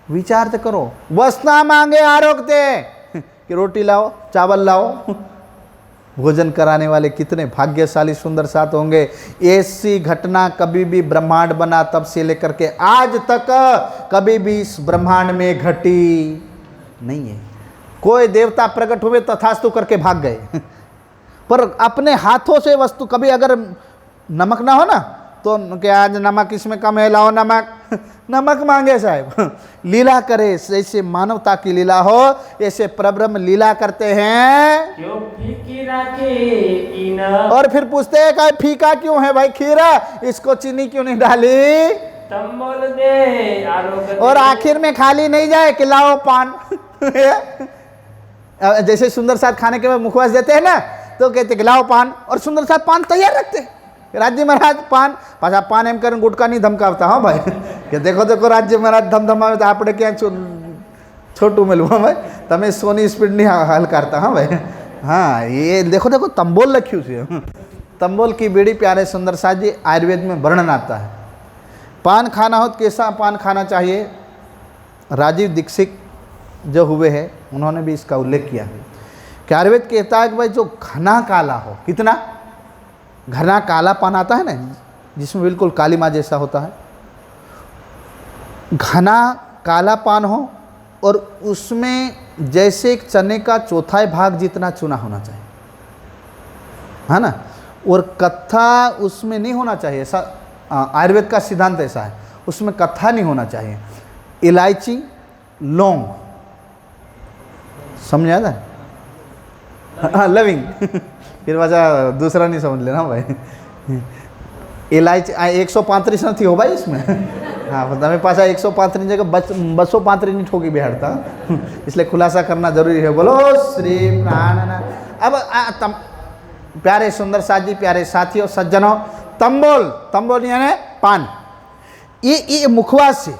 विचार तो करो, वस्ता मांगे आरोगते कि रोटी लाओ चावल लाओ, भोजन कराने वाले कितने भाग्यशाली सुंदर साथ होंगे। ऐसी घटना कभी भी ब्रह्मांड बना तब से लेकर के आज तक कभी भी इस ब्रह्मांड में घटी नहीं है। कोई देवता प्रकट हुए तथास्तु करके भाग गए, पर अपने हाथों से वस्तु, कभी अगर नमक ना हो ना तो क्या आज नमक इसमें कम है, लाओ नमक मांगे साहब, लीला करे, जैसे मानवता की लीला हो ऐसे परब्रह्म लीला करते हैं। क्यों फीकी राखी कीना, और फिर पूछते हैं कि फीका क्यों है भाई खीरा, इसको चीनी क्यों नहीं डाली, तम बोल दे आरोग्य। और आखिर में खाली नहीं जाए कि लाओ पान जैसे सुंदर साथ खाने के बाद मुखवास देते हैं ना तो कहते कि लाओ पान, और सुंदर साथ पान तैयार रखते हैं। राज्य महाराज पान पाछा पान एम कर गुटका नहीं धमकावता, हाँ भाई कि देखो राज्य महाराज धमधमावे तो આપણે ક્યાં छोटू मिलूँ भाई, તમે सोनी स्पीड नहीं हाल करता, हाँ भाई, हाँ ये देखो तंबोल लख्यू से, तंबोल की बीड़ी प्यारे सुंदर साथ जी आयुर्वेद में वर्णन आता है। पान खाना हो तो कैसा पान खाना चाहिए, राजीव दीक्षित जो हुए हैं उन्होंने भी इसका उल्लेख किया है कि आयुर्वेद कहता है कि भाई जो घना काला हो, कितना घना काला पान आता है ना जिसमें बिल्कुल काली माँ जैसा होता है, घना काला पान हो और उसमें जैसे एक चने का चौथाई भाग जितना चूना होना चाहिए, है ना, और कत्था उसमें नहीं होना चाहिए, ऐसा आयुर्वेद का सिद्धांत ऐसा है, उसमें कत्था नहीं होना चाहिए। इलायची लौंग, समझ आता है, हाँ लविंग फिर वजह दूसरा नहीं समझ लेना भाई, इलायची 135 नहीं हो भाई इसमें हाँ તમે પાછા 135 जगह 235 नहीं ठोकी बिहारता, इसलिए खुलासा करना जरूरी है। बोलो श्री प्राणनाथ। अब प्यारे सुंदर साथ जी, प्यारे साथियों सज्जनों, तंबोल यानी पान, ये मुखवास से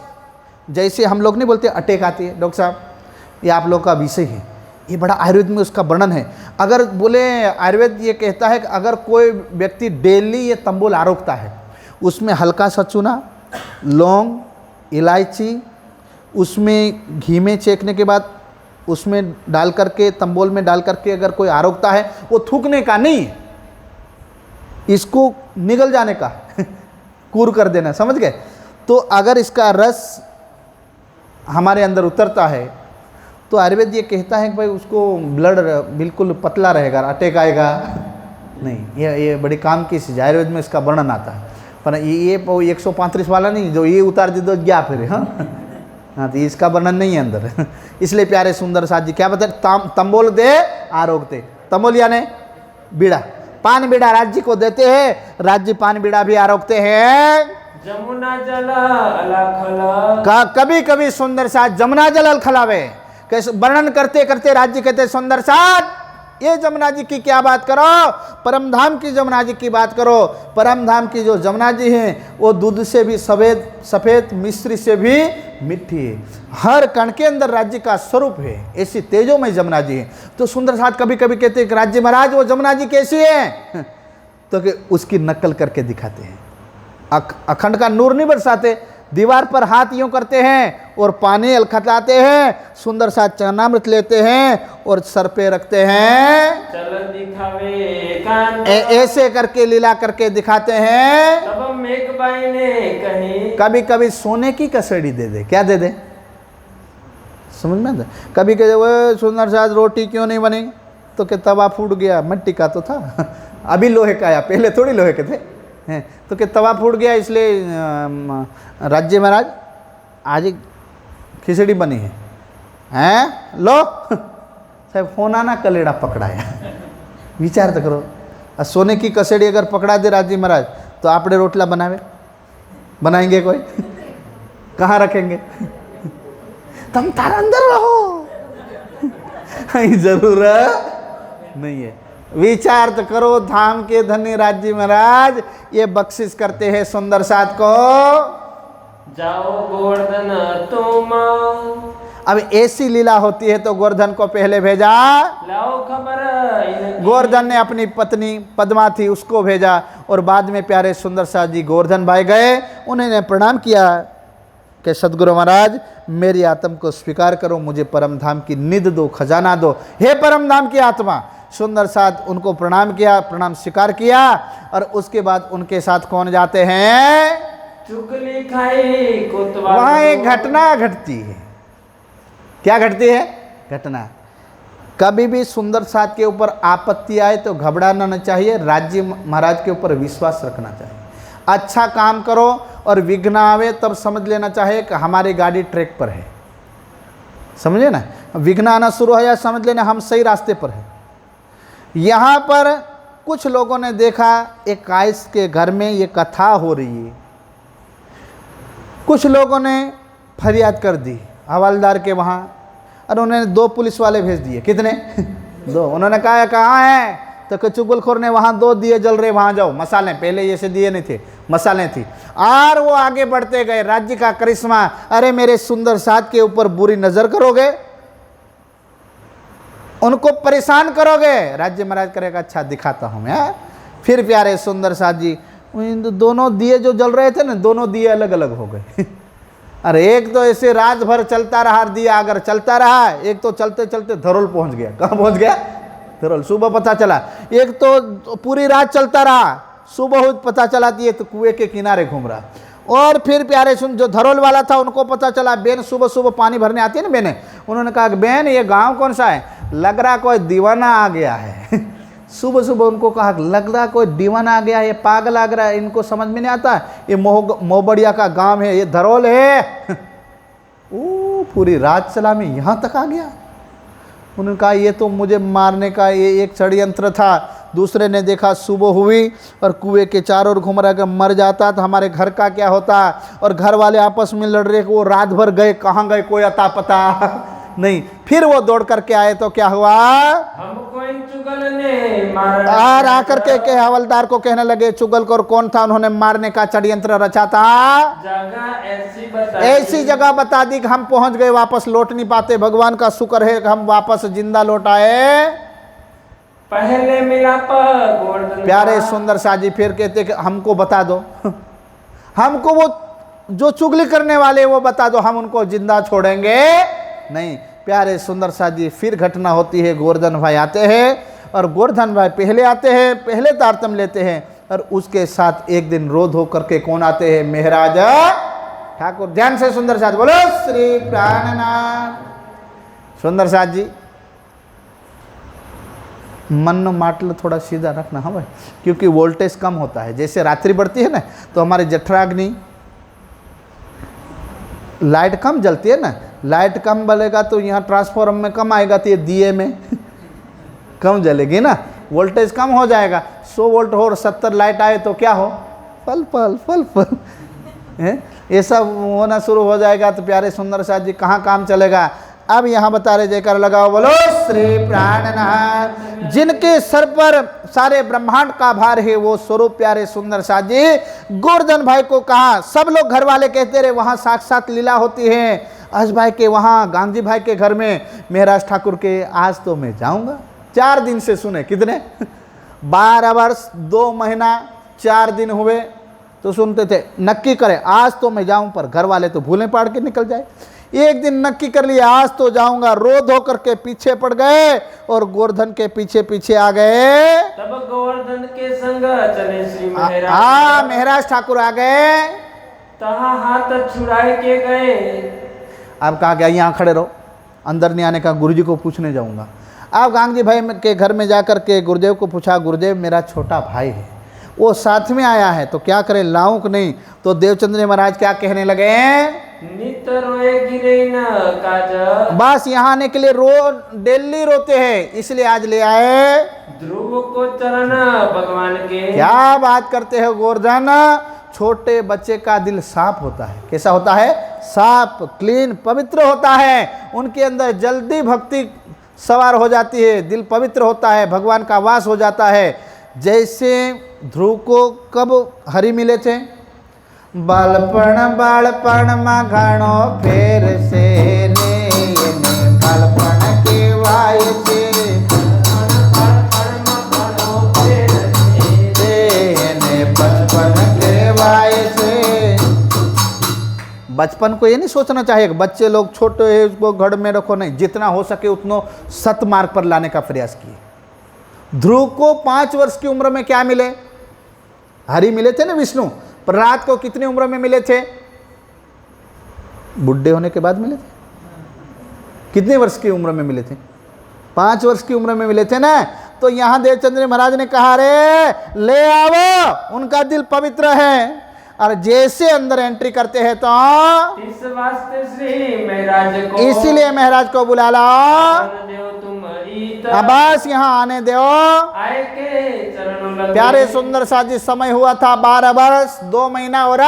जैसे हम लोग नहीं बोलते अटैक आती है, डॉक्टर साहब ये आप लोग का विषय है, ये बड़ा आयुर्वेद में उसका वर्णन है। अगर बोले आयुर्वेद ये कहता है कि अगर कोई व्यक्ति डेली ये तंबोल आरोगता है, उसमें हल्का सा चूना, लौंग, इलायची, उसमें घी में छेकने के बाद उसमें डाल करके, तंबोल में डाल करके अगर कोई आरोगता है, वो थूकने का नहीं, इसको निगल जाने का कूर कर देना, समझ गए। तो अगर इसका रस हमारे अंदर उतरता है तो आयुर्वेद ये कहता है कि भाई उसको ब्लड बिल्कुल पतला रहेगा, अटैक आएगा नहीं। ये बड़ी काम की चीज़, आयुर्वेद में इसका वर्णन आता है। पर ये 135 वाला नहीं, जो ये उतार दे दो क्या फिर, हाँ तो इसका वर्णन नहीं है अंदर इसलिए प्यारे सुंदर साथ जी क्या बताए, तंबोल दे आरोगते, तंबोल यानी बीड़ा, पान बीड़ा राज्य को देते हैं, राज्य पान बीड़ा भी आरोगते हैं। जमुना जल अलखला, कभी कभी सुंदर साथ जमुना जल अलखलावे, कैसे वर्णन करते करते राज्य कहते सुंदर साथ ये जमुना जी की क्या बात करो, परम धाम की जमुना जी की बात करो। परम धाम की जो जमुना जी हैं वो दूध से भी सफ़ेद, मिश्री से भी मिठी है, हर कण के अंदर राज्य का स्वरूप है, ऐसी तेजोमय जमुना जी है। तो सुंदर साथ कभी कभी कहते हैं कि राज्य महाराज वो जमुना जी कैसी है, तो कि उसकी नकल करके दिखाते हैं, अखंड का नूर नहीं बरसाते, दीवार पर हाथ यूं करते हैं और पानी अलखताते हैं, सुंदर सा चरणामृत लेते हैं और सर पे रखते हैं, चल दिखावे कान ऐसे करके लीला करके दिखाते हैं। तब मेघबाई ने कही, कभी कभी सोने की कसड़ी दे दे, क्या दे दे समझ में आता, कभी कभी वो सुंदर साथ रोटी क्यों नहीं बनी, तो कि तवा फूट गया, मिट्टी का तो था अभी लोहे का आया, पहले थोड़ी लोहे के थे हैं, तो कि तवा फूट गया इसलिए राज्य महाराज आज खिचड़ी बनी है, हैं लो साहब होना ना कलेड़ा पकड़ाया विचार तो करो, सोने की कसड़ी अगर पकड़ा दे राज्य महाराज तो आपने रोटला बनाएंगे कोई कहाँ रखेंगे तुम तार अंदर रहो। जरूरत नहीं है। विचार तो करो, धाम के धनी राज्य महाराज ये बख्शिश करते हैं सुंदर साथ को, जाओ गोवर्धन तुम। अब ऐसी लीला होती है तो गोवर्धन को पहले भेजा, लाओ खबर इनकी। गोवर्धन ने अपनी पत्नी पद्मा थी उसको भेजा, और बाद में प्यारे सुंदर साथ जी गोवर्धन भाई गए, उन्होंने प्रणाम किया कि सदगुरु महाराज मेरी आत्मा को स्वीकार करो, मुझे परम धाम की निध दो, खजाना दो, हे परम धाम की आत्मा। सुंदर साथ उनको प्रणाम किया, प्रणाम स्वीकार किया, और उसके बाद उनके साथ कौन जाते हैं, चुगली खाई कोतवाल। वहां एक घटना घटती है। क्या घटती है घटना? कभी भी सुंदर साथ के ऊपर आपत्ति आए तो घबराना नहीं चाहिए, राज्य महाराज के ऊपर विश्वास रखना चाहिए। अच्छा काम करो और विघ्न आवे तब समझ लेना चाहिए कि हमारी गाड़ी ट्रैक पर है, समझे ना। विघ्न आना शुरू हो जाए समझ लेना हम सही रास्ते पर है। यहाँ पर कुछ लोगों ने देखा एक कायस के घर में ये कथा हो रही है, कुछ लोगों ने फरियाद कर दी हवलदार के वहाँ, और उन्होंने 2 पुलिस वाले भेज दिए। कितने 2। उन्होंने कहा कहाँ है, तो चुगलखोर ने वहाँ 2 दिए जल रहे, वहाँ जाओ, मसाले, पहले ये से दिए नहीं थे, मसाले थी। और वो आगे बढ़ते गए, राज्य का करिश्मा, अरे मेरे सुंदर साथ के ऊपर बुरी नजर करोगे, उनको परेशान करोगे, राज्य महाराज करेगा अच्छा दिखाता हूँ मैं। फिर प्यारे सुंदर साथ जी दोनों दिए जो जल रहे थे ना, दोनों दिए अलग अलग हो गए। अरे एक तो ऐसे रात भर चलता रहा दिया, अगर चलता रहा, एक तो चलते चलते धरोल पहुंच गया। कहाँ पहुंच गया? धरोल। सुबह पता चला, एक तो पूरी रात चलता रहा, सुबह हुई पता चला दिए तो कुएं के किनारे घूम रहा। और फिर प्यारे सुन जो धरोल वाला था उनको पता चला, बेन सुबह सुबह पानी भरने आती है ना बेने, उन्होंने कहा बेन ये गांव कौन सा है, लग रहा कोई दीवाना आ गया है। सुबह सुबह उनको कहा लग रहा कोई दीवाना आ गया है, ये पागल लग रहा है, इनको समझ में नहीं आता, ये मोहबड़िया का गांव है, ये धरोल है। ओ पूरी रात चला मैं यहाँ तक आ गया। उन्होंने कहा ये तो मुझे मारने का ये एक षड्यंत्र था। दूसरे ने देखा सुबह हुई और कुएं के चारों ओर घूम रहा, अगर मर जाता तो हमारे घर का क्या होता, और घर वाले आपस में लड़ रहे, वो रात भर गए, कहाँ गए कोई अता पता नहीं। फिर वो दौड़ करके आए तो क्या हुआ, हमको इन चुगल ने मारा। और आकर के हवलदार को कहने लगे चुगल को कौन था, उन्होंने मारने का षड्यंत्र रचा था, जगह ऐसी जगह बता दी कि हम पहुंच गए, वापस लौट नहीं पाते। भगवान का शुक्र है कि हम वापस जिंदा लौट आए। पहले मिला गोवर्धन। प्यारे सुंदर साजी फिर कहते कि हमको बता दो, हमको वो जो चुगली करने वाले वो बता दो, हम उनको जिंदा छोड़ेंगे नहीं। प्यारे सुंदर साजी फिर घटना होती है, गोवर्धन भाई आते हैं, और गोवर्धन भाई पहले आते हैं, पहले तारतम लेते हैं, और उसके साथ एक दिन रोध होकर के कौन आते हैं, महाराज ठाकुर। ध्यान से सुंदर साथ बोलो श्री प्राणनाथ। सुंदर साथ जी मन माटल थोड़ा सीधा रखना, हाँ भाई, क्योंकि वोल्टेज कम होता है। जैसे रात्रि बढ़ती है ना तो हमारे जठराग्नि लाइट कम जलती है ना, लाइट कम बलेगा तो यहाँ ट्रांसफॉर्मर में कम आएगा, तो ये दिए में कम जलेगी ना, वोल्टेज कम हो जाएगा। 100 वोल्ट हो और 70 लाइट आए तो क्या हो, फल फल फल फल है, ये सब होना शुरू हो जाएगा। तो प्यारे सुंदर साथ जी कहाँ काम चलेगा। अब यहाँ बता रहे जयकार लगाओ बोलो श्री प्राणनाथ। जिनके सर पर सारे ब्रह्मांड का भार है वो स्वरूप प्यारे सुंदर साथ जी गोवर्धन भाई को कहा। सब लोग घर वाले कहते रहे वहाँ साक्षात लीला होती है, आज भाई के वहाँ गांधी भाई के घर में, महाराज ठाकुर के, आज तो मैं जाऊँगा। 4 दिन से सुने, कितने 12 वर्ष 2 महीना 4 दिन हुए तो सुनते थे, नक्की करें आज तो मैं जाऊं, पर घर वाले तो भूले पाड़ के निकल जाए। एक दिन नक्की कर लिया आज तो जाऊंगा, रोध होकर के पीछे पड़ गए और गोवर्धन के पीछे पीछे आ गए। तब गोवर्धन के संग चले श्री महाराज। महाराज ठाकुर आ गए, तहाँ हाथ छुड़ाए के गए। अब कहा गया यहाँ खड़े रहो, अंदर नहीं आने का, गुरुजी को पूछने जाऊंगा। अब गांधी भाई के घर में जाकर के गुरुदेव को पूछा, गुरुदेव मेरा छोटा भाई है, वो साथ में आया है, तो क्या करें, लाऊं कि नहीं। तो देवचंद्र महाराज क्या कहने लगे, नित रोए गिरे न काज। बस यहाँ आने के लिए डेली रोते हैं, इसलिए आज ले आए। ध्रुव को चरण भगवान के। क्या बात करते हो गोवर्धन, छोटे बच्चे का दिल साफ होता है। कैसा होता है, साफ, क्लीन, पवित्र होता है, उनके अंदर जल्दी भक्ति सवार हो जाती है, दिल पवित्र होता है, भगवान का वास हो जाता है। जैसे ध्रुव को कब हरि मिले थे? बालपण बालपण में घणो फेर से ने बालपण केवाय छे, बचपन केवाय छे। बचपन को ये नहीं सोचना चाहिए कि बच्चे लोग छोटे हैं उसको घर में रखो, नहीं, जितना हो सके उतना सतमार्ग पर लाने का प्रयास किए। ध्रुव को 5 वर्ष की उम्र में क्या मिले? हरि मिले थे ना विष्णु। प्रहलाद को कितनी उम्र में मिले थे? बुढ़े होने के बाद मिले थे। कितने वर्ष की उम्र में मिले थे? 5 वर्ष की उम्र में मिले थे ना। तो यहां देवचंद्र महाराज ने कहा, रे ले आओ, उनका दिल पवित्र है। और जैसे अंदर एंट्री करते हैं तो इस वास्ते श्री महाराज को, इसीलिए महाराज को बुला लो, तुम बस यहाँ आने दो। आए के चरणों लगे। प्यारे सुंदर सा जी, समय हुआ था 12 वर्ष 2 महीना और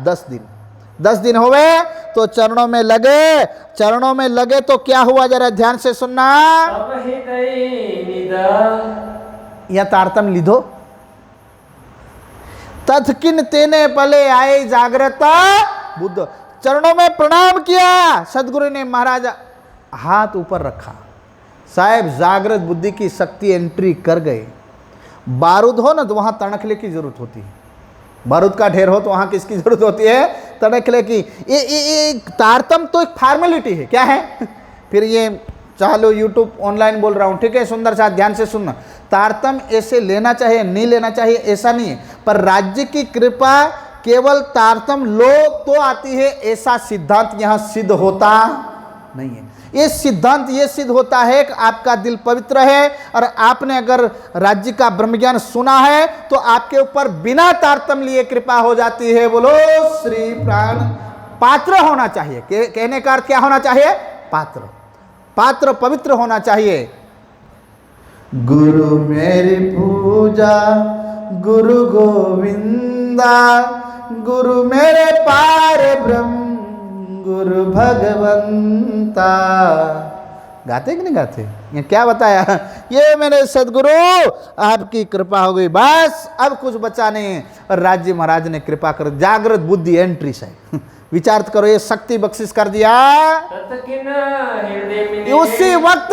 10 दिन। 10 दिन हुए तो चरणों में लगे। चरणों में लगे तो क्या हुआ, जरा ध्यान से सुनना। तब हृदय निदा, यह तारतम लिधो। तथकिन तेने पले आए जागृत बुद्ध। चरणों में प्रणाम किया। सदगुरु ने महाराज हाथ ऊपर रखा। साहब जागृत बुद्धि की शक्ति एंट्री कर गए। बारूद हो ना तो वहां तणखले की जरूरत होती है। बारूद का ढेर हो तो वहां किसकी जरूरत होती है? तणखले की। ये तारतम तो एक फॉर्मेलिटी है। क्या है? फिर ये चालो यूट्यूब ऑनलाइन बोल रहा हूँ, ठीक है, सुंदर सा ध्यान से सुनना। तारतम ऐसे लेना चाहिए, नहीं लेना चाहिए ऐसा नहीं है, पर राज्य की कृपा केवल तारतम लोग तो आती है ऐसा सिद्धांत यहाँ सिद्ध होता नहीं है। ये सिद्धांत ये सिद्ध होता है कि आपका दिल पवित्र है और आपने अगर राज्य का ब्रह्मज्ञान सुना है तो आपके ऊपर बिना तारतम लिए कृपा हो जाती है। बोलो श्री प्राण। पात्र होना चाहिए, कहने का अर्थ क्या होना चाहिए? पात्र। पात्र पवित्र होना चाहिए। गुरु मेरी पूजा गुरु गोविंदा, गुरु मेरे पार ब्रह्म गुरु भगवंता। गाते कि नहीं गाते? ये क्या बताया? ये मेरे सदगुरु आपकी कृपा हो गई, बस अब कुछ बचा नहीं। और राज्य महाराज ने कृपा कर जागृत बुद्धि एंट्री से विचार करो, ये शक्ति बख्शिश कर दिया। तत्किन हृदय में उसी वक्त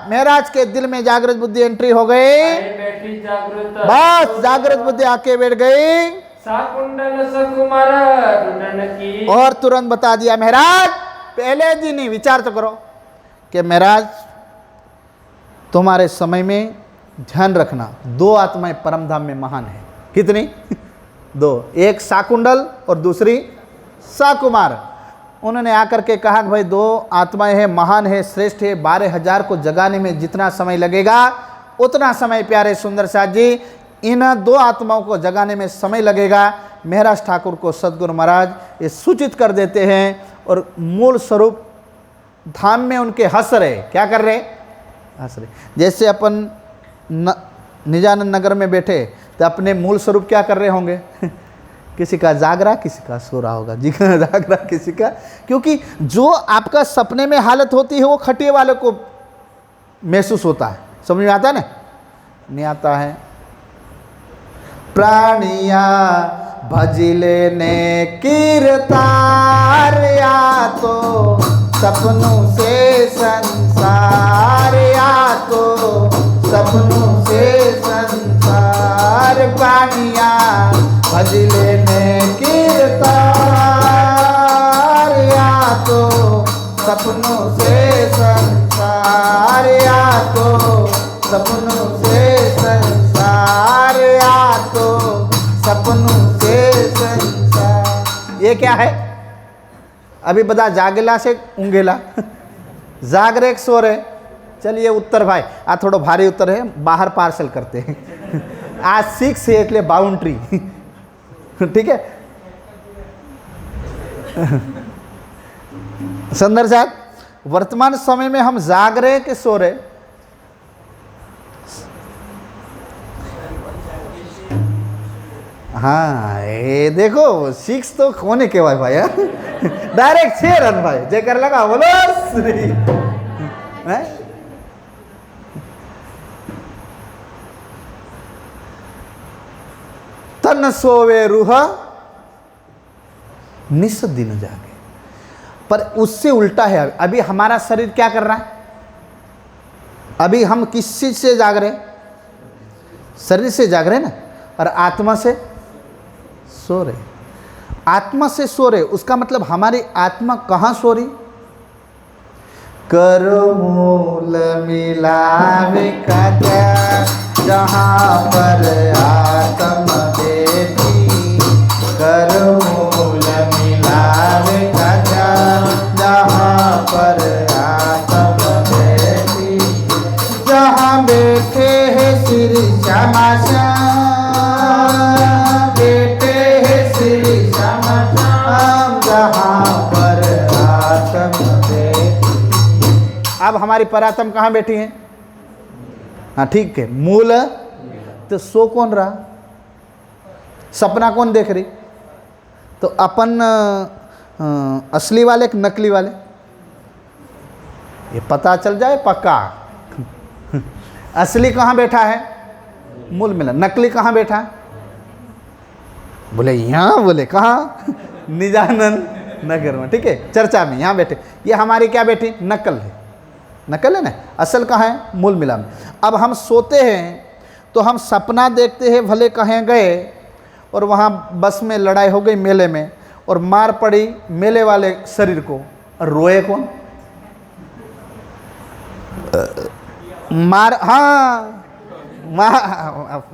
महाराज के दिल में जागृत बुद्धि एंट्री हो गई। बैठी जागृत, बस जागृत बुद्धि आके बैठ गई साकुंडल सकुमार रुदन की। और तुरंत बता दिया महाराज, पहले दिन ही विचार तो करो कि महाराज तुम्हारे समय में ध्यान रखना, 2 आत्माएं परम धाम में महान है। कितनी? 2। एक साकुंडल और दूसरी साकुमार। उन्होंने आकर के कहा कि भाई 2 आत्माएं हैं, महान है, श्रेष्ठ है। 12,000 को जगाने में जितना समय लगेगा उतना समय प्यारे सुंदर साथ जी इन 2 आत्माओं को जगाने में समय लगेगा। महाराज ठाकुर को सदगुरु महाराज ये सूचित कर देते हैं और मूल स्वरूप धाम में उनके हंस रहे। क्या कर रहे? हंस रहे। जैसे अपन निजानंद नगर में बैठे तो अपने मूल स्वरूप क्या कर रहे होंगे? किसी का जाग रहा, किसी का सो रहा होगा, जी का जाग रहा, किसी का, क्योंकि जो आपका सपने में हालत होती है वो खटिए वाले को महसूस होता है। समझ में आता है ना? नहीं आता है। प्राणिया भजिले ने कीरतार, या तो सपनों से संसार, या तो सपनों से संसार। प्राणिया भजिले ने कीरतार, या तो सपनों से संसार, या तो सपनों से संसार, या तो सपनों से संसार। ये क्या है? अभी बता, जागेला से ऊँगेला, जाग रहे सो रहे। चलिए उत्तर भाई आ थोड़ा भारी उत्तर है, बाहर पार्सल करते हैं। आज 6 है એટલે बाउंड्री, ठीक है। सुंदर साहब, वर्तमान समय में हम जाग रहे कि सो रहे? हाँ ये देखो 6 तो कोने के वाई भाई डायरेक्ट 6 रन भाई जय कर लगा बोलो श्री हैं? तन सोवे रूह निस दिन जागे। पर उससे उल्टा है। अभी हमारा शरीर क्या कर रहा है? अभी हम किस चीज से जाग रहे? शरीर से जाग रहे ना, और आत्मा से सो रहे। आत्मा से सो रहे, उसका मतलब हमारी आत्मा कहाँ सो रही? कर मूल मिलावे कथा जहाँ पर आत्मा बैठी, कर मूल मिलावे कथा जहाँ पर आत्मा बैठी, जहाँ बैठे हैं श्री श्यामा बैठे हैं श्री श्यामा जहाँ पर आत्मा बैठी। अब हमारी परात्म कहाँ बैठी है? हाँ ठीक है, मूल। तो सो कौन रहा? सपना कौन देख रही? तो अपन असली वाले कि नकली वाले? ये पता चल जाए पक्का। असली कहाँ बैठा है? मूल मिला। नकली कहाँ बैठा है? बोले यहाँ, बोले कहाँ? निजानंद नगर में, ठीक है, चर्चा में यहाँ बैठे। ये हमारी क्या बैठी? नकल है। नकल है ना, असल कहाँ है? मूल मिला में। अब हम सोते हैं तो हम सपना देखते हैं, भले कहीं गए और वहाँ बस में लड़ाई हो गई मेले में और मार पड़ी मेले वाले शरीर को, और रोए कौन? मार, हाँ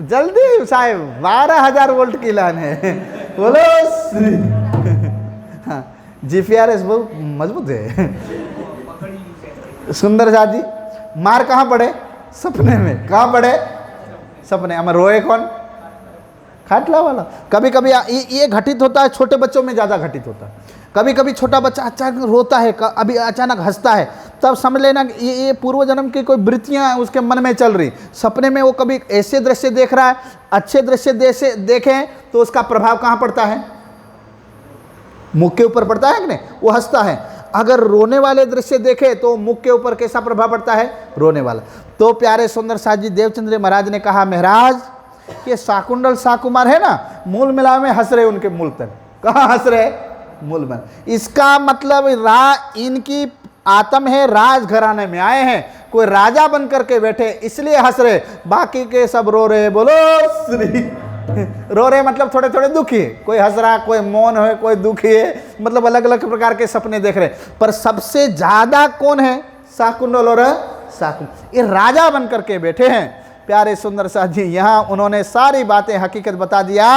जल्दी साहब 12,000 वोल्ट की लाइन है बोलो श्री। हाँ GPRS बहुत मजबूत है। सुंदर शाह जी मार कहाँ पड़े? सपने में। कहाँ पड़े? सपने। हमें रोए कौन? खाटला वाला। कभी कभी ये घटित होता है, छोटे बच्चों में ज़्यादा घटित होता है। कभी कभी छोटा बच्चा अचानक रोता है, अभी अचानक हंसता है, तब समझ लेना कि ये पूर्व जन्म की कोई वृत्तियाँ उसके मन में चल रही। सपने में वो कभी ऐसे दृश्य देख रहा है, अच्छे दृश्य देखें तो उसका प्रभाव कहाँ पड़ता है? मुख के ऊपर पड़ता है कि नहीं? वो हंसता है। अगर रोने वाले दृश्य देखे तो मुख के ऊपर कैसा प्रभाव पड़ता है? रोने वाला। तो प्यारे सुंदर साथ जी देवचंद्र महाराज ने कहा, महाराज ये शाकुंडल शाकुमार है ना, मूल मिला में हंस रहे उनके मूल तक। कहाँ हंस रहे? मूल में। इसका मतलब इनकी आत्म है, राजघराने में आए हैं, कोई राजा बन करके बैठे इसलिए हंस रहे, बाकी के सब रो रहे। बोलो श्री। रो रहे मतलब थोड़े थोड़े दुखी है, कोई हंस रहा, कोई मौन है, कोई दुखी है, मतलब अलग अलग प्रकार के सपने देख रहे। पर सबसे ज्यादा कौन है? शाकुंडल और शाकुंडल, ये राजा बन करके बैठे हैं। प्यारे सुंदर साथ जी यहाँ उन्होंने सारी बातें हकीकत बता दिया।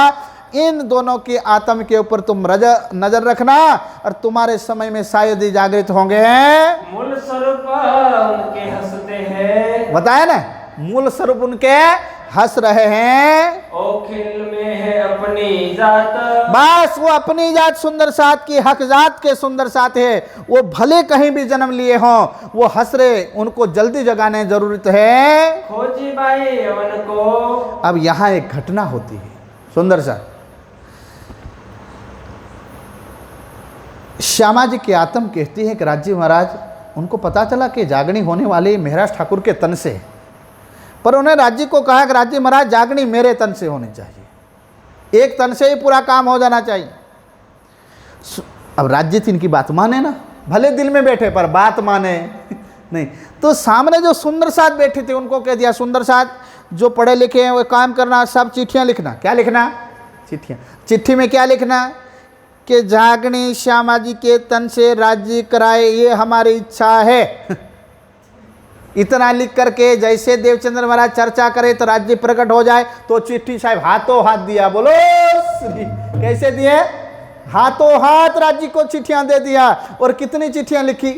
इन दोनों की आत्म के ऊपर तुम नजर रखना और तुम्हारे समय में शायद ही जागृत होंगे। मूल स्वरूप उनके हंसते हैं। बताया ना, मूल स्वरूप उनके हंस रहे हैं। ओ खिल में है अपनी जात, बस वो अपनी जात सुंदर साथ की हक जात के सुंदर साथ है। वो भले कहीं भी जन्म लिए हों, वो हंस रहे, उनको जल्दी जगाने जरूरत है। खोजी भाई अवन को। अब यहाँ एक घटना होती है सुंदर साथ। श्यामा जी की आत्म कहती है कि राज्य महाराज, उनको पता चला कि जागनी होने वाली महाराज ठाकुर के तन से, पर उन्हें राज्य को कहा कि राज्य महाराज जागनी मेरे तन से होनी चाहिए, एक तन से ही पूरा काम हो जाना चाहिए। अब राज्य थी इनकी बात माने ना, भले दिल में बैठे पर बात माने नहीं। तो सामने जो सुंदर साथ बैठे थे उनको कह दिया, सुंदर साथ जो पढ़े लिखे हैं वो काम करना, सब चिट्ठियाँ लिखना। क्या लिखना? चिट्ठियाँ। चिट्ठी में क्या लिखना? कि जागनी श्यामा जी के तन से राज्य कराए, ये हमारी इच्छा है। इतना लिख करके जैसे देवचंद्र महाराज चर्चा करे तो राज्य प्रकट हो जाए, तो चिट्ठी साहब हाथों हाथ दिया। बोलो श्री। कैसे दिए? हाथों हाथ राज्य को चिट्ठियां दे दिया। और कितनी चिट्ठियां लिखी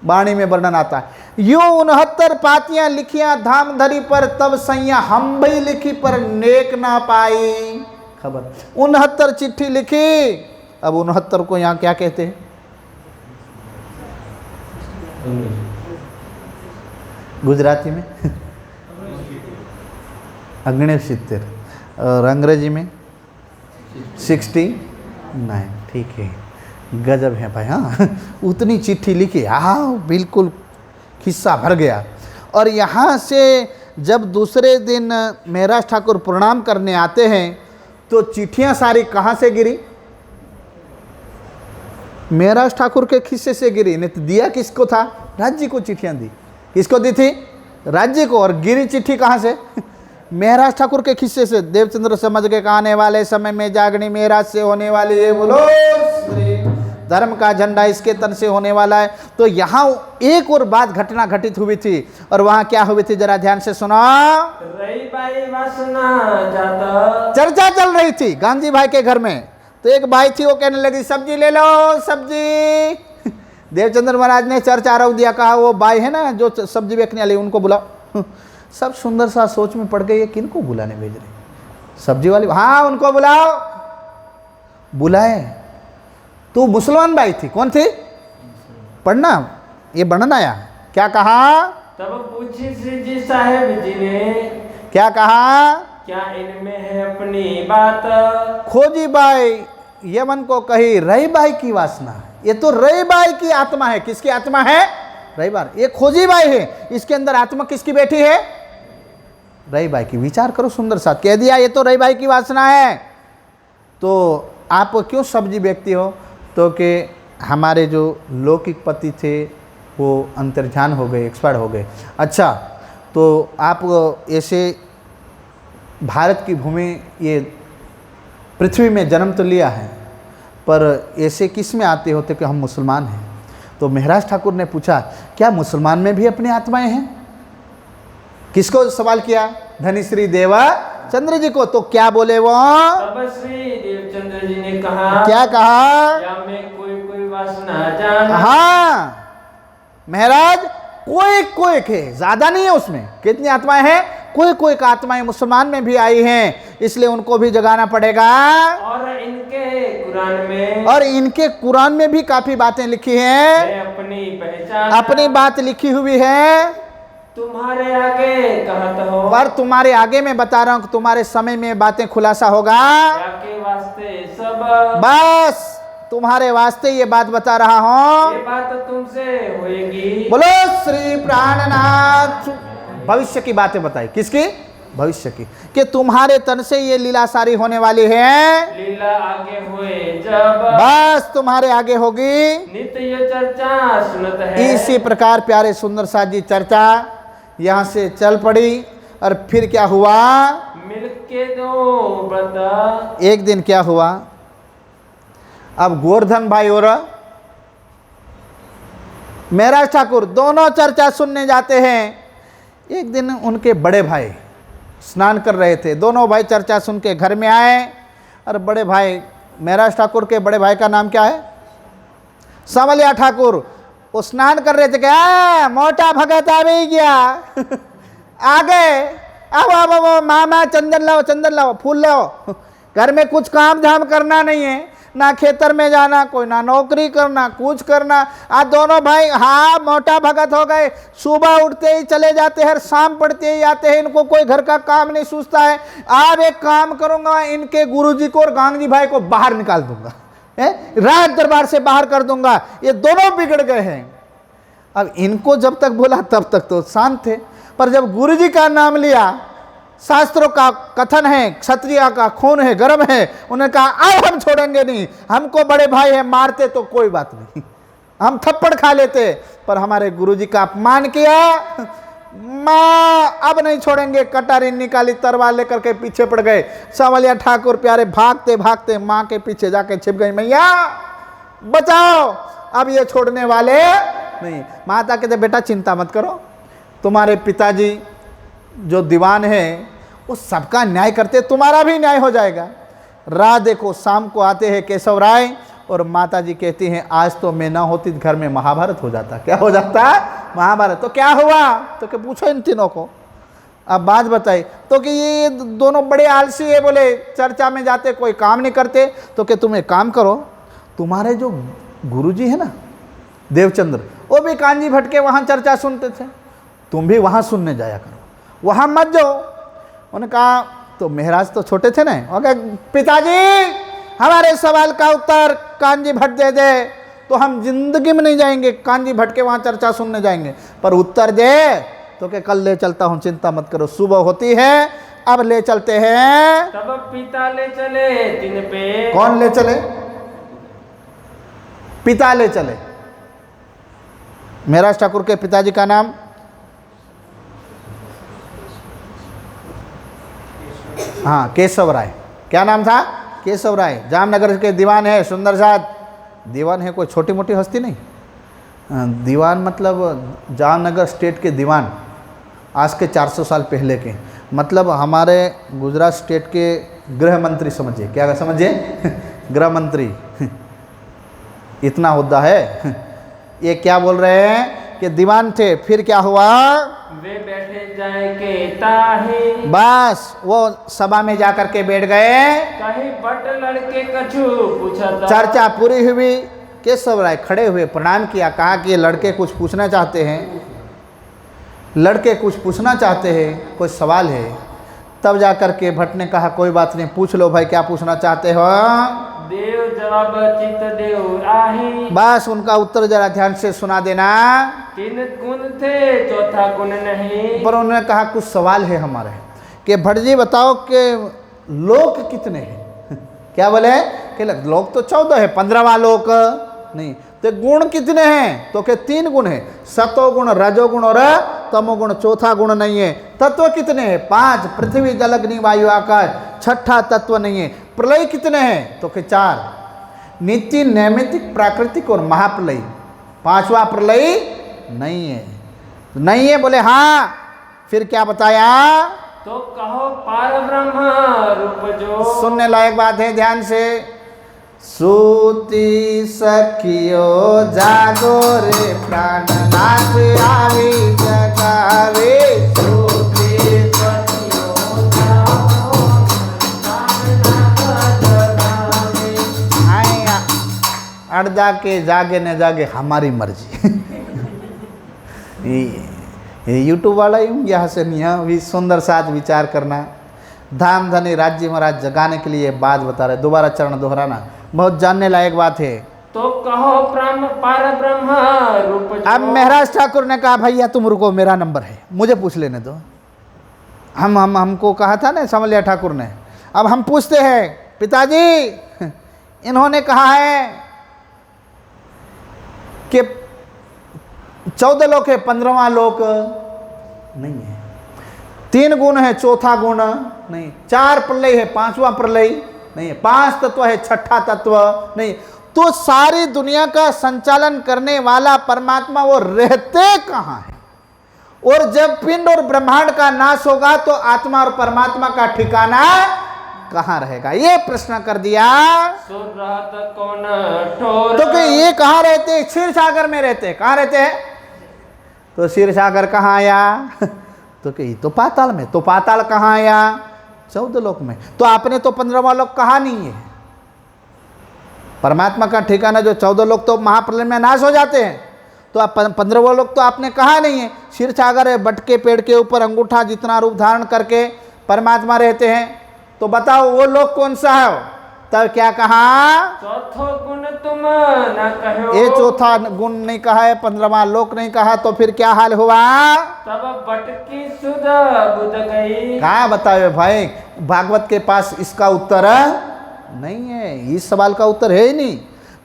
वाणी में वर्णन आता है। यूं 69 पातियां लिखियां धामधरी पर, तब सैया हम भी लिखी पर नेक ना पाई खबर। 69 चिट्ठी लिखी। अब 69 को यहाँ क्या कहते हैं? गुजराती में 69 और अंग्रेजी में 69। ठीक है, गजब है भाई। हाँ, उतनी चिट्ठी लिखी, हाँ बिल्कुल खिस्सा भर गया। और यहाँ से जब दूसरे दिन महराज ठाकुर प्रणाम करने आते हैं तो चिट्ठियाँ सारी कहाँ से गिरी? महराज ठाकुर के खिस्से से गिरी। नहीं तो दिया किसको था? राज्य को चिट्ठियाँ दी। किसको दी थी? राज्य को। और गिरी चिट्ठी कहाँ से? महराज ठाकुर के खिस्से से। देवचंद्र समझ के आने वाले समय में जागनी महराज से होने वाली है, बोलो श्री धर्म का झंडा इसके तन से होने वाला है। तो यहाँ एक और बात घटना घटित हुई थी, और वहाँ क्या हुई थी जरा ध्यान से सुनो। रही बाई वासना जाता, चर्चा चल रही थी गांधी भाई के घर में। तो एक बाई थी, वो कहने लगी सब्जी ले लो सब्जी। देवचंद्र महाराज ने चर्चा रोक दिया, कहा वो बाई है ना जो सब्जी बेचने वाली, उनको बुलाओ। सब सुंदर सा सोच में पड़ गए, ये किनको बुलाने भेज रहे? सब्जी वाली, हाँ उनको बुलाओ। बुलाए तो मुसलमान बाई थी। कौन थी? पढ़ना, ये वर्णन आया। क्या कहा? तब पूछी श्री जी साहेब जी ने, क्या कहा? क्या इनमें है अपनी बात? खोजी बाई यमन को कही, रही बाई की वासना। ये तो रही बाई की आत्मा है। किसकी आत्मा है? रही बाई। ये खोजी बाई है, इसके अंदर आत्मा किसकी बैठी है? रही बाई की। विचार करो सुंदर साथ। कह दिया ये तो रही बाई की वासना है, तो आप क्यों सब्जी बेचती हो? तो कि हमारे जो लौकिक पति थे वो अंतर्ध्यान हो गए, एक्सपायर हो गए। अच्छा, तो आप ऐसे भारत की भूमि, ये पृथ्वी में जन्म तो लिया है, पर ऐसे किस में आते होते कि हम मुसलमान हैं? तो महराज ठाकुर ने पूछा, क्या मुसलमान में भी अपनी आत्माएं हैं? किसको सवाल किया? धनीश्री देवा चंद्र जी को। तो क्या बोले वो? तब श्री देवचंद्र जी ने कहा, क्या कहा? क्या मैं कोई कोई वासना जान? हाँ महाराज, कोई कोई है, ज्यादा नहीं है उसमें। कितनी आत्माएं हैं? कोई कोई का आत्माएं मुसलमान में भी आई हैं, इसलिए उनको भी जगाना पड़ेगा। और इनके कुरान में भी काफी बातें लिखी हैं, अपनी पहचान, अपनी बात लिखी हुई है। तुम्हारे आगे कहत हो, पर तुम्हारे आगे मैं बता रहा हूं कि तुम्हारे समय में बातें खुलासा होगा। के वास्ते सब, बस तुम्हारे वास्ते ये बात बता रहा हूं। ये बात तुमसे होगी। बोलो श्री प्राणनाथ। भविष्य की बातें बताई। किसकी? भविष्य की, कि तुम्हारे तन से ये लीला सारी होने वाली है। लीला आगे हुए जब, बस तुम्हारे आगे होगी। नित्य ये चर्चा सुनत है। इसी प्रकार प्यारे सुंदर साथ जी चर्चा यहाँ से चल पड़ी। और फिर क्या हुआ? मिलके दो ब्रत। एक दिन क्या हुआ? अब गोवर्धन भाई और महराज ठाकुर दोनों चर्चा सुनने जाते हैं। एक दिन उनके बड़े भाई स्नान कर रहे थे। दोनों भाई चर्चा सुन के घर में आए। और बड़े भाई, महराज ठाकुर के बड़े भाई का नाम क्या है? सांवलिया ठाकुर। वो स्नान कर रहे थे। क्या मोटा भगत आ भी गया। आ गए। अब मामा चंदन लाओ, फूल लाओ। घर में कुछ काम धाम करना नहीं है, ना खेतर में जाना, कोई ना नौकरी करना, कुछ करना। आज दोनों भाई हाँ मोटा भगत हो गए। सुबह उठते ही चले जाते हैं, शाम पड़ते ही आते हैं। इनको कोई घर का काम नहीं सूझता है। अब एक काम करूंगा, इनके गुरुजी को और गांधी भाई को बाहर निकाल दूंगा, राज दरबार से बाहर कर दूंगा। ये दोनों बिगड़ गए हैं। अब इनको जब तक बोला तब तक तो शांत थे, पर जब गुरुजी का नाम लिया, शास्त्रों का कथन है, क्षत्रिय का खून है, गर्म है, उन्होंने कहा अब हम छोड़ेंगे नहीं। हमको बड़े भाई है, मारते तो कोई बात नहीं, हम थप्पड़ खा लेते, पर हमारे गुरुजी का अपमान किया, माँ अब नहीं छोड़ेंगे। कटारी निकाली, तलवार लेकर के पीछे पड़ गए। सांवलिया ठाकुर प्यारे भागते भागते माँ के पीछे जाके छिप गई। मैया बचाओ, अब ये छोड़ने वाले नहीं। माता कहते बेटा चिंता मत करो, तुम्हारे पिताजी जो दीवान है वो सबका न्याय करते, तुम्हारा भी न्याय हो जाएगा। राह देखो, शाम को आते हैं केशव राय और माता जी कहती हैं आज तो मैं ना होती घर में महाभारत हो जाता। क्या हो जाता? महाभारत। तो क्या हुआ? तो क्या पूछो इन तीनों को। अब बात बताई तो कि ये दोनों बड़े आलसी है, बोले चर्चा में जाते कोई काम नहीं करते। तो कि तुम एक काम करो, तुम्हारे जो गुरुजी है ना देवचंद्र, वो भी कांजी भट्ट के वहाँ चर्चा सुनते थे, तुम भी वहाँ सुनने जाया करो, वहाँ मत जाओ। उन्होंने कहा, तो महाराज तो छोटे थे ना, पिताजी हमारे सवाल का उत्तर कानजी भट्ट दे दे तो हम जिंदगी में नहीं जाएंगे कानजी भट्ट के वहाँ चर्चा सुनने जाएंगे, पर उत्तर दे तो के कल ले चलता हूँ, चिंता मत करो, सुबह होती है, अब ले चलते हैं। तब पिता ले चले तिन पे। कौन ले चले? पिता ले चले। महराज ठाकुर के पिताजी का नाम? हाँ, केशव राय। क्या नाम था? केशव राय। जामनगर के दीवान है, सुंदर साथ दीवान है, कोई छोटी मोटी हस्ती नहीं। दीवान मतलब जामनगर स्टेट के दीवान, आज के 400 साल पहले के, मतलब हमारे गुजरात स्टेट के गृह मंत्री समझिए। क्या समझिए? गृह मंत्री, इतना हुद्दा है। ये क्या बोल रहे हैं कि दीवान थे, फिर क्या हुआ? वे बैठे जाए के ताहे। बस वो सभा में जाकर के बैठ गए। कहीं बट लड़के कछु पूछा था। चर्चा पूरी हुई, केशव राय खड़े हुए, प्रणाम किया, कहा कि ये लड़के कुछ पूछना चाहते हैं, लड़के कुछ पूछना चाहते हैं, कोई सवाल है। तब जाकर के भट्ट ने कहा कोई बात नहीं, पूछ लो भाई, क्या पूछना चाहते हो? देव जवाब चित देव आहे। बस उनका उत्तर जरा ध्यान से सुना देना। 3 गुण थे, चौथा गुण नहीं। पर उन्होंने कहा कुछ सवाल है हमारे, कि भट्ट जी बताओ कि लोक कितने हैं? क्या बोले? कि लोक तो 14 है, 15वां लोक नहीं, तो गुण कितने हैं? तो के 3 गुण है, सतोगुण, रजोगुण और तमोगुण, चौथा गुण नहीं है। तत्व कितने हैं? 5, पृथ्वी जल अग्नि वायु आकाश, छठा तत्व नहीं है। प्रलय कितने हैं? तो के 4, नित्य नैमित्तिक प्राकृतिक और महाप्रलय, 5वां प्रलय नहीं है। नहीं है बोले हाँ, फिर क्या बताया? तो कहो पार ब्रह्म रूप जो। सुनने लायक बात है, ध्यान से। सूती सखियो जागो रे, प्राणनाथ आवी जगावे। सूती सखियो जागो, प्राणनाथ जगावे। आया अड़दा के जागे न जागे हमारी मर्जी। ये यूट्यूब वाला ही यहाँ से नहीं है, भी सुंदर साथ विचार करना। धाम धनी राज्य महाराज जगाने के लिए बात बता रहे, दोबारा चरण दोहराना, बहुत जानने लायक बात है। तो कहो पार ब्रह्म रूप जो। अब महराज ठाकुर ने कहा भैया तुम रुको, मेरा नंबर है, मुझे पूछ लेने दो। हमको कहा था ना समलिया ठाकुर ने, अब हम पूछते हैं पिताजी, इन्होंने कहा है कि 14 लोक है, 15वां लोक नहीं है। 3 गुण है, चौथा गुण नहीं। 4 प्रलय है, 5वां प्रलय नहीं है। 5 तत्व है, छठा तत्व नहीं। तो सारी दुनिया का संचालन करने वाला परमात्मा वो रहते कहाँ है? और जब पिंड और ब्रह्मांड का नाश होगा तो आत्मा और परमात्मा का ठिकाना कहाँ रहेगा? ये प्रश्न कर दिया। सुर रहत कौन ठोर। तो कि ये कहाँ रहते हैं? क्षीर सागर में रहते हैं। कहाँ रहते हैं? तो क्षीर सागर कहाँ आया? तो कि तो पाताल में। तो पाताल कहाँ आया? 14 लोक में। तो आपने तो 15वां लोक कहा नहीं है। परमात्मा का ठिकाना जो 14 लोक तो महाप्रलय में नाश हो जाते हैं, तो आप 15वां लोक तो आपने कहा नहीं है। क्षीर सागर है, बट के पेड़ के ऊपर अंगूठा जितना रूप धारण करके परमात्मा रहते हैं। तो बताओ वो लोक कौन सा है? तब क्या कहा? चौथो गुण तुम न कहो। ये चौथा गुण नहीं कहा है, 15वां लोक नहीं कहा, तो फिर क्या हाल हुआ? तब बटकी सुध बुध गई। कहाँ बताओ भाई, भागवत के पास इसका उत्तर नहीं है, इस सवाल का उत्तर है ही नहीं।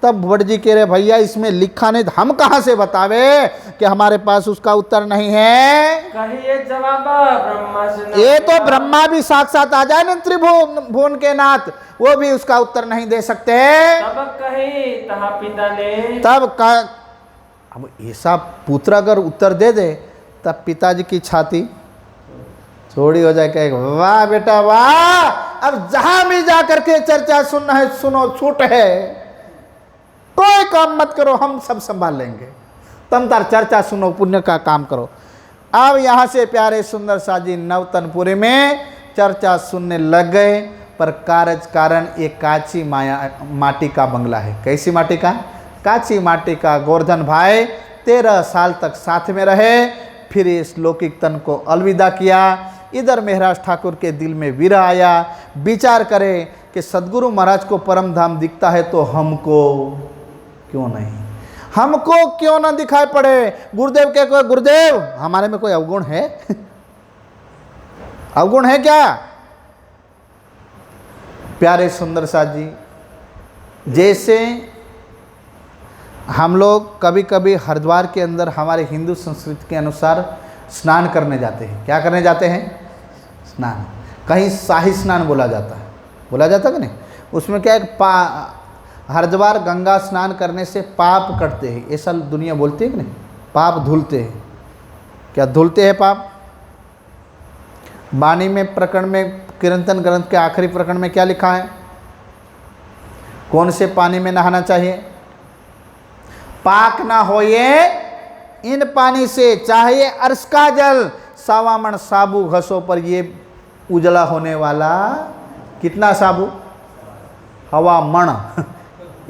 तब भट्ट जी कह रहे भैया इसमें लिखा नहीं, हम कहाँ से बतावे कि हमारे पास उसका उत्तर नहीं है? कहिए जवाब ब्रह्मा से। ये तो ब्रह्मा भी साक्षात आ जाए ना, त्रिभुवन के नाथ, वो भी उसका उत्तर नहीं दे सकते। तब कही तहा पिता ने। तब का अब ऐसा पुत्र अगर उत्तर दे दे, तब पिताजी की छाती थोड़ी हो जाए, कहेगा वाह बेटा वाह, अब जहां भी जाकर के चर्चा सुनना है सुनो, छूट है, कोई काम मत करो, हम सब संभाल लेंगे, तम तार चर्चा सुनो, पुण्य का काम करो। अब यहाँ से प्यारे सुंदर साजी नवतनपुरी में चर्चा सुनने लग गए। पर कारण एक काची माटी का बंगला है। कैसी माटी का? काची माटी का। गोवर्धन भाई 13 साल तक साथ में रहे, फिर इस लौकिक तन को अलविदा किया। इधर महराज ठाकुर के दिल में विरह आया, विचार करे कि सदगुरु महाराज को परम धाम दिखता है तो हमको क्यों नहीं, हमको क्यों ना दिखाई पड़े। गुरुदेव के कोई गुरुदेव हमारे में कोई अवगुण है? अवगुण है क्या? प्यारे सुंदर साथ जी, जैसे हम लोग कभी कभी हरिद्वार के अंदर हमारे हिंदू संस्कृति के अनुसार स्नान करने जाते हैं। क्या करने जाते हैं? स्नान। कहीं शाही स्नान बोला जाता है, बोला जाता कि नहीं? उसमें क्या है, हरिद्वार गंगा स्नान करने से पाप कटते हैं, ऐसा दुनिया बोलती है कि नहीं? पाप धुलते हैं। क्या धुलते हैं पाप? वाणी में प्रकरण में, कीर्तन ग्रंथ के आखिरी प्रकरण में क्या लिखा है? कौन से पानी में नहाना चाहिए? पाक ना होए इन पानी से, चाहे अर्श का जल, सावामण साबु घसों पर ये उजला होने वाला कितना साबु? हवा मण।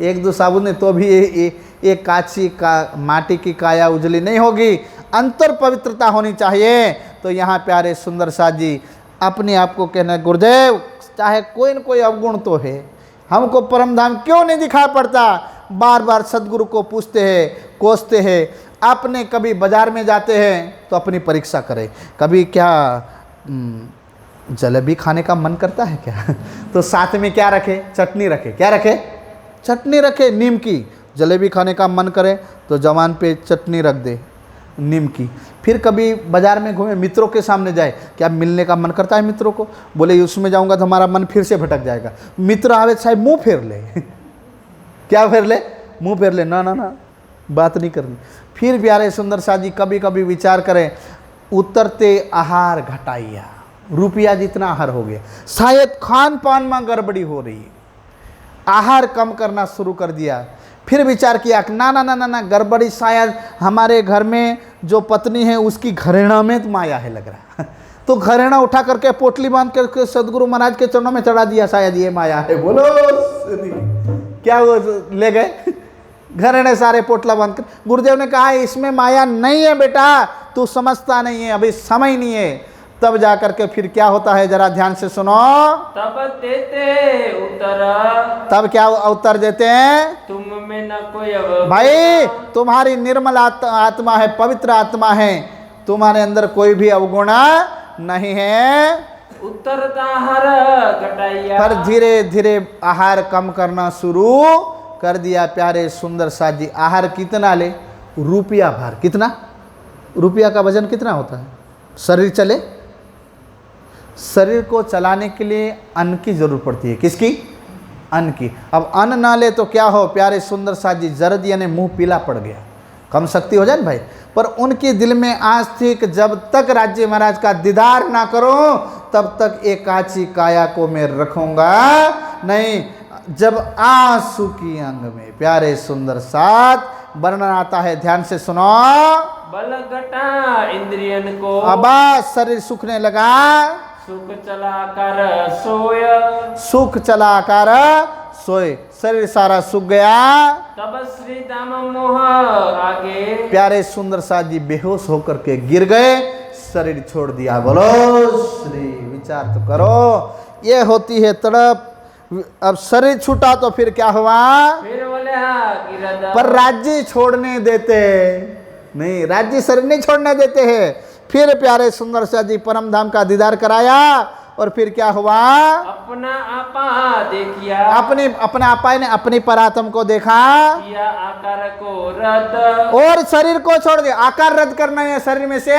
एक दो साबुन ने तो भी एक काची का माटी की काया उजली नहीं होगी। अंतर पवित्रता होनी चाहिए। तो यहाँ प्यारे सुंदर साथ जी अपने आप को कहना, गुरुदेव चाहे कोई न कोई अवगुण तो है, हमको परम धाम क्यों नहीं दिखा पड़ता? बार बार सदगुरु को पूछते हैं, कोसते हैं। आपने कभी बाजार में जाते हैं तो अपनी परीक्षा करें, कभी क्या जलेबी खाने का मन करता है क्या? तो साथ में क्या रखे? चटनी रखे। क्या रखे? चटनी रखे नीम की। जलेबी खाने का मन करे तो जवान पे चटनी रख दे नीम की। फिर कभी बाजार में घूमे, मित्रों के सामने जाए, क्या मिलने का मन करता है मित्रों को? बोले उसमें जाऊंगा तो हमारा मन फिर से भटक जाएगा। मित्र आवे साहब मुंह फेर ले। क्या फेर ले? मुंह फेर ले। ना ना ना, बात नहीं करनी। फिर प्यारे सुंदर साथ जी कभी कभी विचार करें, उतरते आहार घटाइया, रुपया जितना आहार हो गया, शायद खान पान में गड़बड़ी हो रही है, आहार कम करना शुरू कर दिया। फिर विचार किया ना ना ना ना ना, गड़बड़ी शायद हमारे घर में जो पत्नी है उसकी घरेणा में माया है लग रहा। तो घरेणा उठा करके पोटली बांध करके सदगुरु महाराज के चरणों में चढ़ा दिया, शायद ये माया है। बोलो क्या वो ले गए घरेणे सारे पोटला बांध कर। गुरुदेव ने कहा इसमें माया नहीं है बेटा, तू समझता नहीं है, अभी समय नहीं है। तब जाकर के फिर क्या होता है, जरा ध्यान से सुनो। तब देते उत्तर, तब क्या उत्तर देते हैं? तुम में न कोई अवगुण। भाई तुम्हारी निर्मल आत्मा है, पवित्र आत्मा है, तुम्हारे अंदर कोई भी अवगुण नहीं है। उत्तर आहार घटाइया, पर धीरे धीरे आहार कम करना शुरू कर दिया। प्यारे सुंदर साथ जी आहार कितना ले? रुपया भर। कितना? रुपया का वजन कितना होता है? शरीर चले, शरीर को चलाने के लिए अन्न की जरूरत पड़ती है। किसकी? अन्न की। अब अन्न ना ले तो क्या हो प्यारे सुंदर साथ जी? जर्द यानी मुंह पीला पड़ गया, कम शक्ति हो जाए ना भाई। पर उनके दिल में आज थी कि जब तक राज्य महाराज का दीदार ना करूं तब तक एक काची काया को मैं रखूंगा नहीं। जब आंसू की अंग में प्यारे सुंदर साथ वर्णन आता है, ध्यान से सुनो। बल घटा इंद्रियन को, अब शरीर सूखने लगा, सुख चला कर सोय, सुख चला कर सोए, शरीर सारा सूख गया। तब श्री दाम मोह आगे, प्यारे सुंदर साथ जी बेहोश होकर के गिर गए, शरीर छोड़ दिया। बोलो श्री, विचार तो करो, ये होती है तड़प। अब शरीर छूटा तो फिर क्या हुआ? फिर बोले पर राज्य छोड़ने देते नहीं, राज्य शरीर नहीं छोड़ने देते हैं। फिर प्यारे सुंदर साथ जी परम धाम का दीदार कराया और फिर क्या हुआ? अपना आपा देखिया, अपना आपा ने अपनी परात्म को देखा, किया आकार को रद्द, और शरीर को छोड़ दिया। आकार रद्द करना है, शरीर में से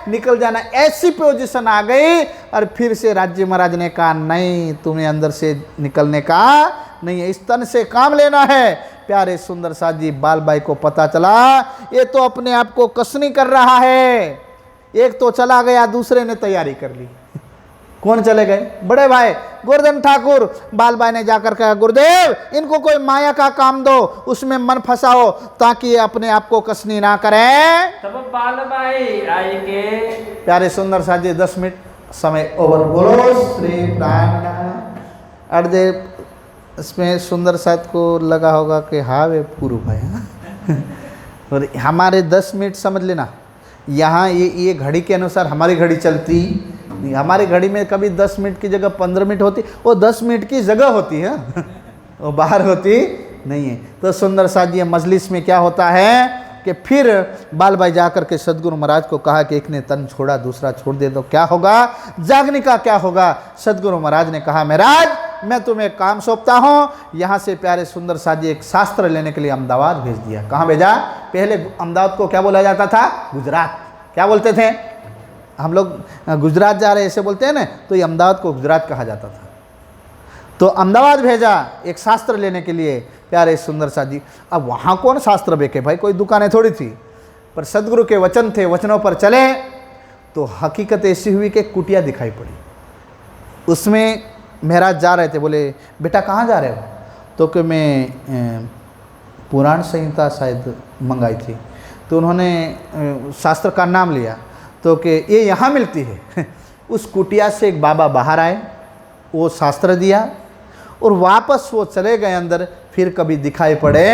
निकल जाना, ऐसी पोजीशन आ गई। और फिर से राज्य महाराज ने कहा नहीं, तुम्हें अंदर से निकलने का नहीं है, इस तन से काम लेना है। प्यारे सुंदर साथ जी बाल भाई को पता चला ये तो अपने आप को कसनी कर रहा है। एक तो चला गया, दूसरे ने तैयारी कर ली। कौन चले गए? बड़े भाई गोवर्धन ठाकुर। बाल भाई ने जाकर कहा गुरुदेव इनको कोई माया का काम दो, उसमें मन फंसाओ ताकि ये अपने आप को कसनी ना करें। तब बाल भाई आएंगे। प्यारे सुंदर साथ जी 10 मिनट समय ओवर। बोलो श्री प्राण अर्धे। इसमें सुंदर साथ को लगा होगा कि हाँ वे पूर्व भाई और हमारे 10 मिनट समझ लेना। यहाँ ये घड़ी के अनुसार हमारी घड़ी चलती नहीं, हमारी घड़ी में कभी 10 मिनट की जगह 15 मिनट होती, वो 10 मिनट की जगह होती है वो बाहर होती नहीं है। तो सुंदर साथ जी मजलिस में क्या होता है कि फिर बाल भाई जाकर के सदगुरु महाराज को कहा कि एक ने तन छोड़ा दूसरा छोड़ दे तो क्या होगा, जागने का क्या होगा। सदगुरु महाराज ने कहा महाराज मैं तुम्हें काम सौंपता हूँ। यहाँ से प्यारे सुंदर साथ जी एक शास्त्र लेने के लिए अहमदाबाद भेज दिया। कहाँ भेजा? पहले अहमदाबाद को क्या बोला जाता था? गुजरात। क्या बोलते थे हम लोग? गुजरात जा रहे ऐसे बोलते हैं ना, तो ये अहमदाबाद को गुजरात कहा जाता था। तो अहमदाबाद भेजा एक शास्त्र लेने के लिए प्यारे सुंदर साथ जी। अब वहाँ कौन शास्त्र बेचे भाई, कोई दुकानें थोड़ी थी, पर सदगुरु के वचन थे, वचनों पर चले तो हकीकत ऐसी हुई कि कुटिया दिखाई पड़ी। उसमें महाराज जा रहे थे, बोले बेटा कहाँ जा रहे हो? तो कि मैं पुराण संहिता शायद मंगाई थी, तो उन्होंने शास्त्र का नाम लिया, तो कि ये यहाँ मिलती है। उस कुटिया से एक बाबा बाहर आए, वो शास्त्र दिया और वापस वो चले गए अंदर, फिर कभी दिखाई पड़े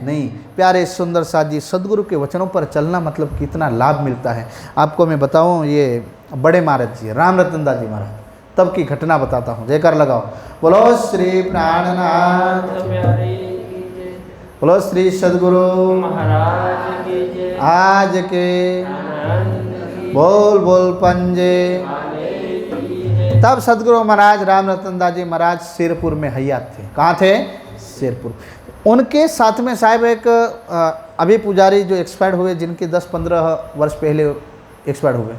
नहीं। प्यारे सुंदर साथ जी सदगुरु के वचनों पर चलना मतलब कितना लाभ मिलता है। आपको मैं बताऊं, ये बड़े महाराज जी राम रतन दास जी महाराज, तब की घटना बताता हूँ, जयकार लगाओ। बोलो श्री प्राणनाथ, बोलो श्री सदगुरु महाराज की जय। आज के बोल बोल पंजे। तब सदगुरु महाराज राम रतन दास जी महाराज सिरपुर में हयात थे। कहाँ थे? सिरपुर। उनके साथ में साहब एक अभी पुजारी जो एक्सपायर हुए, जिनके 10-15 वर्ष पहले एक्सपायर हुए,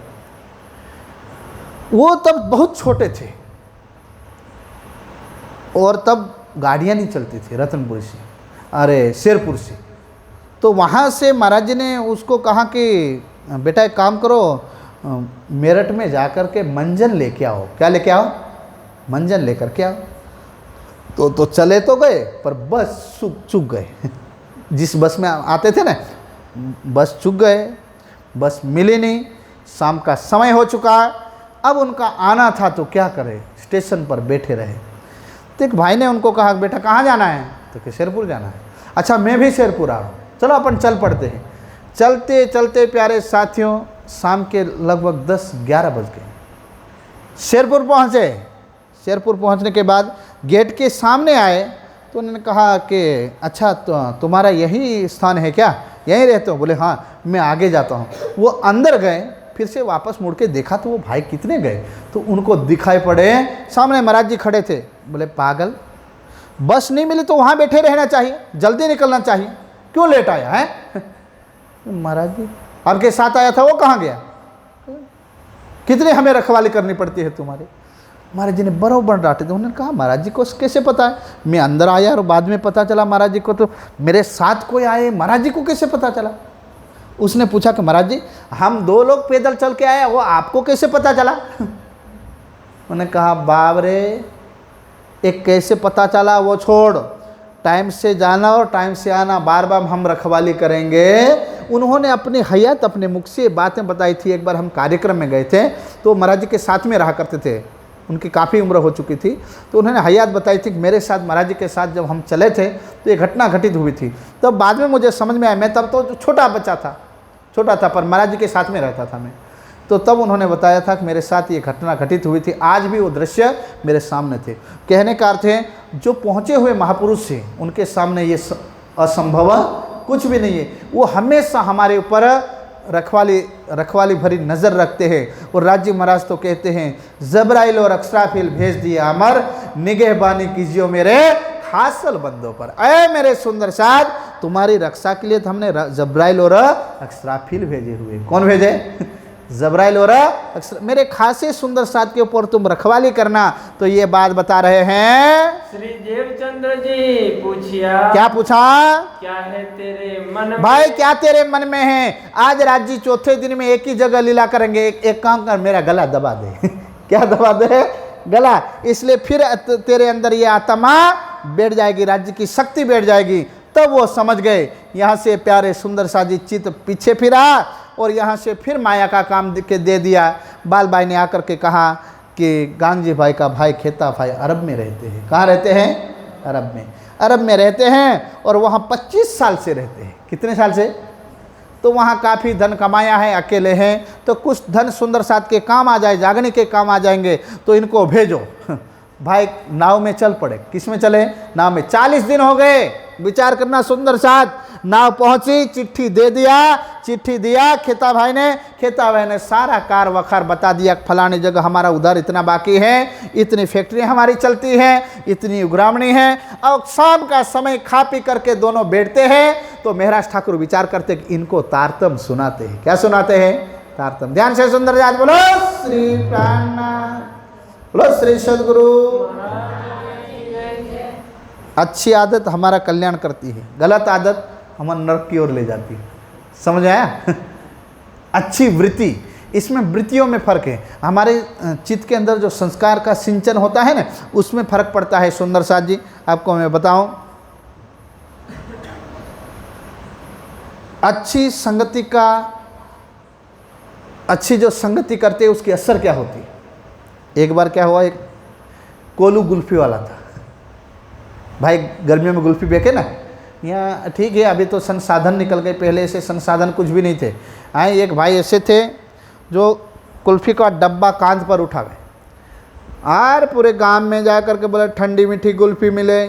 वो तब बहुत छोटे थे और तब गाड़ियाँ नहीं चलती थी रतनपुर से, अरे सिरपुर से। तो वहाँ से महाराज जी ने उसको कहा कि बेटा एक काम करो, मेरठ में जाकर के मंजन लेके आओ। क्या लेके आओ? मंजन लेकर के आओ। तो चले तो गए, पर बस चूक गए। जिस बस में आते थे ना, बस चूक गए, बस मिली नहीं। शाम का समय हो चुका, अब उनका आना था तो क्या करे, स्टेशन पर बैठे रहे। तो एक भाई ने उनको कहा बेटा कहाँ जाना है? तो कि शेरपुर जाना है। अच्छा मैं भी शेरपुर आ रहा हूँ, चलो अपन चल पड़ते हैं। चलते चलते प्यारे साथियों शाम के लगभग 10-11 बज गए। शेरपुर पहुँचे। शेरपुर पहुँचने के बाद गेट के सामने आए तो उन्होंने कहा कि अच्छा तो तुम्हारा यही स्थान है क्या, यहीं रहते हो? बोले हाँ मैं आगे जाता हूँ। वो अंदर गए, फिर से वापस मुड़ के देखा तो वो भाई कितने गए, तो उनको दिखाई पड़े सामने महाराज जी खड़े थे। बोले पागल, बस नहीं मिली तो वहाँ बैठे रहना चाहिए, जल्दी निकलना चाहिए, क्यों लेट आया है? महाराज जी आपके साथ आया था, वो कहाँ गया? कितनी हमें रखवाली करनी पड़ती है तुम्हारी। महाराज जी ने बरोबर डांटे थे। उन्होंने कहा महाराज जी को कैसे पता है? मैं अंदर आया और बाद में पता चला महाराज जी को, तो मेरे साथ कोई आए, महाराज जी को कैसे पता चला? उसने पूछा कि महाराज जी हम 2 लोग पैदल चल के आए, वो आपको कैसे पता चला? उन्होंने कहा बाप रे, एक कैसे पता चला वो छोड़, टाइम से जाना और टाइम से आना, बार बार हम रखवाली करेंगे। उन्होंने अपनी हयात अपने मुख से बातें बताई थी। एक बार हम कार्यक्रम में गए थे तो महाराज जी के साथ में रहा करते थे, उनकी काफ़ी उम्र हो चुकी थी, तो उन्होंने हयात बताई थी कि मेरे साथ महाराज जी के साथ जब हम चले थे तो ये घटना घटित हुई थी। तब बाद में मुझे समझ में आया, मैं तब तो छोटा बच्चा था, छोटा था, पर महाराज जी के साथ में रहता था मैं। तो तब उन्होंने बताया था कि मेरे साथ ये घटना घटित हुई थी। आज भी वो दृश्य मेरे सामने थे। कहने का अर्थ है जो पहुँचे हुए महापुरुष थे उनके सामने ये असंभव कुछ भी नहीं है। वो हमेशा हमारे ऊपर रखवाली भरी नज़र रखते हैं। और राज्य महाराज तो कहते हैं जबराइल और अक्सराफिल भेज दिया अमर, निगहबानी कीजिए मेरे हासिल बंदों पर। अय मेरे सुंदर साथ, तुम्हारी रक्षा के लिए तो हमने जबराइल और अक्सराफिल भेजे हुए। कौन भेजे? जबराइल और मेरे खासे सुंदर साथ के ऊपर तुम रखवाली करना। तो ये बात बता रहे हैं श्री देवचंद्र जी। पूछिया क्या पूछा? क्या है तेरे मन में? भाई क्या तेरे मन में है? आज राज्य चौथे दिन में एक ही जगह लीला करेंगे। एक काम कर, मेरा गला दबा दे। क्या दबा दे? गला। इसलिए फिर तेरे अंदर ये आत्मा बैठ जाएगी, राज्य की शक्ति बैठ जाएगी। तब वो समझ गए। यहाँ से प्यारे सुंदर साजी चित्त पीछे फिरा और यहाँ से फिर माया का काम के दे दिया। बाल भाई ने आकर के कहा कि गांधी भाई का भाई खेता भाई अरब में रहते हैं। कहाँ रहते हैं? अरब में। अरब में रहते हैं और वहाँ 25 साल से रहते हैं। कितने साल से? तो तो वहाँ काफ़ी धन कमाया है, अकेले हैं, तो कुछ धन सुंदर साथ के काम आ जाए, जागने के काम आ जाएंगे, तो इनको भेजो। भाई नाव में चल पड़े। किस में चले? नाव में। 40 दिन हो गए, विचार करना सुंदर साथ। नाव पहुंची, चिट्ठी दे दिया खेता भाई ने सारा कार वखार बता दिया, फलानी जगह हमारा उधर इतना बाकी है, इतनी फैक्ट्री हमारी चलती है, इतनी उग्रामणी है। और शाम का समय खा पी करके दोनों बैठते हैं, तो महाराज ठाकुर विचार करते कि इनको तारतम सुनाते हैं। क्या सुनाते हैं? तारतम। ध्यान से सुंदर जात बोलो श्री प्राणनाथ, बोलो श्री सदगुरु। अच्छी आदत हमारा कल्याण करती है, गलत आदत हमारे नरक की ओर ले जाती है। समझ आया? अच्छी वृत्ति, इसमें वृत्तियों में फर्क है। हमारे चित्त के अंदर जो संस्कार का सिंचन होता है ना, उसमें फर्क पड़ता है। सुंदर साथ जी आपको मैं बताऊं, अच्छी संगति का, अच्छी जो संगति करते हैं उसकी असर क्या होती है। एक बार क्या हुआ, एक कोलू गुल्फी वाला था। भाई गर्मियों में गुल्फी बेचे ना, यहाँ ठीक है, अभी तो संसाधन निकल गए, पहले ऐसे संसाधन कुछ भी नहीं थे। आए एक भाई ऐसे थे जो कुल्फ़ी का डब्बा कांध पर उठा गए और पूरे गांव में जा कर के बोले ठंडी मीठी कुल्फ़ी मिले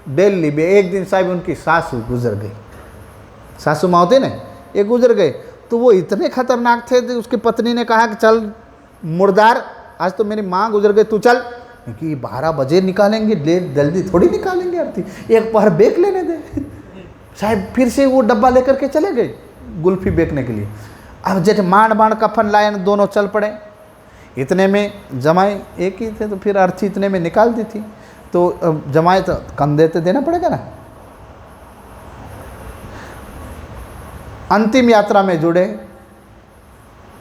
दिल्ली में। एक दिन साहब उनकी सासू गुजर गई, सासू माँ होती ना, ये गुजर गए। तो वो इतने खतरनाक थे कि उसकी पत्नी ने कहा कि चल मुर्दार, आज तो मेरी माँ गुजर गई, तू चल। कि 12 बजे निकालेंगे, जल्दी थोड़ी निकालेंगे आरती, एक पहर बेच लेने दे। साहब फिर से वो डब्बा लेकर के चले गए गुल्फी बेचने के लिए। अब जेठ मांड कफन लाए, दोनों चल पड़े। इतने में जमाई एक ही थे, तो फिर अर्थी इतने में निकाल दी थी। तो जमाई तो कम देते देना पड़ेगा ना। अंतिम यात्रा में जुड़े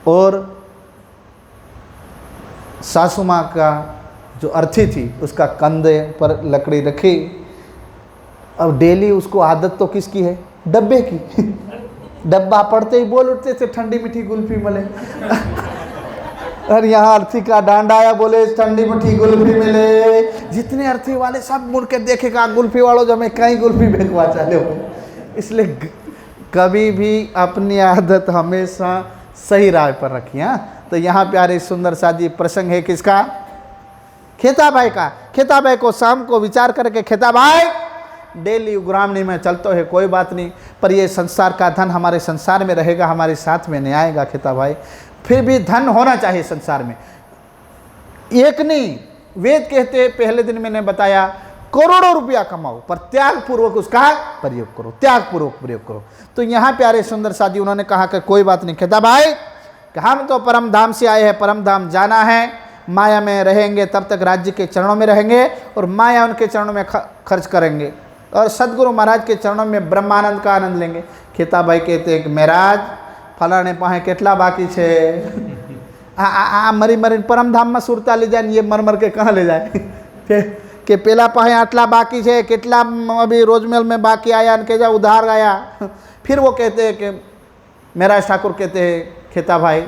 और सासू माँ का जो अर्थी थी उसका कंधे पर लकड़ी रखी। अब डेली उसको आदत तो किसकी है? डब्बे की। डब्बा पड़ते ही बोल उठते थे ठंडी मीठी गुल्फी मिले। और यहाँ अर्थी का डांडा आया, बोले ठंडी मीठी गुल्फी मिले। जितने अर्थी वाले सब मुड़ के देखेगा, गुल्फी वालों जब मैं कहीं गुल्फी फेंकवा चले हो। इसलिए कभी भी अपनी आदत हमेशा सही राह पर रखिए। हाँ, तो यहाँ प्यारे सुंदर सा जी प्रसंग है किसका? खेता भाई का। खेता भाई को शाम को विचार करके, खेता भाई डेली उग्रामणी में चलते है कोई बात नहीं, पर ये संसार का धन हमारे संसार में रहेगा, हमारे साथ में नहीं आएगा। खेता भाई फिर भी धन होना चाहिए संसार में, एक नहीं। वेद कहते हैं, पहले दिन मैंने बताया, करोड़ों रुपया कमाओ पर त्याग पूर्वक उसका प्रयोग करो, त्याग पूर्वक प्रयोग करो। तो यहाँ प्यारे सुंदर साथी उन्होंने कहा कि कोई बात नहीं खेता भाई, कि हम तो परम धाम से आए हैं, परम धाम जाना है, माया में रहेंगे तब तक राज्य के चरणों में रहेंगे और माया उनके चरणों में खर्च करेंगे और सदगुरु महाराज के चरणों में ब्रह्मानंद का आनंद लेंगे। खेता भाई कहते हैं कि महाराज फलाने पाहे केटला बाकी छे, मरी मरी परम धाम में सुरता ले जाए, ये मर मर के कहाँ ले जाए। कि पेला पाहे आटला बाकी छे, केटला अभी रोजमेल में बाकी आया, के जा उधार आया। फिर वो कहते हैं कि महाराज ठाकुर कहते हैं खेता भाई,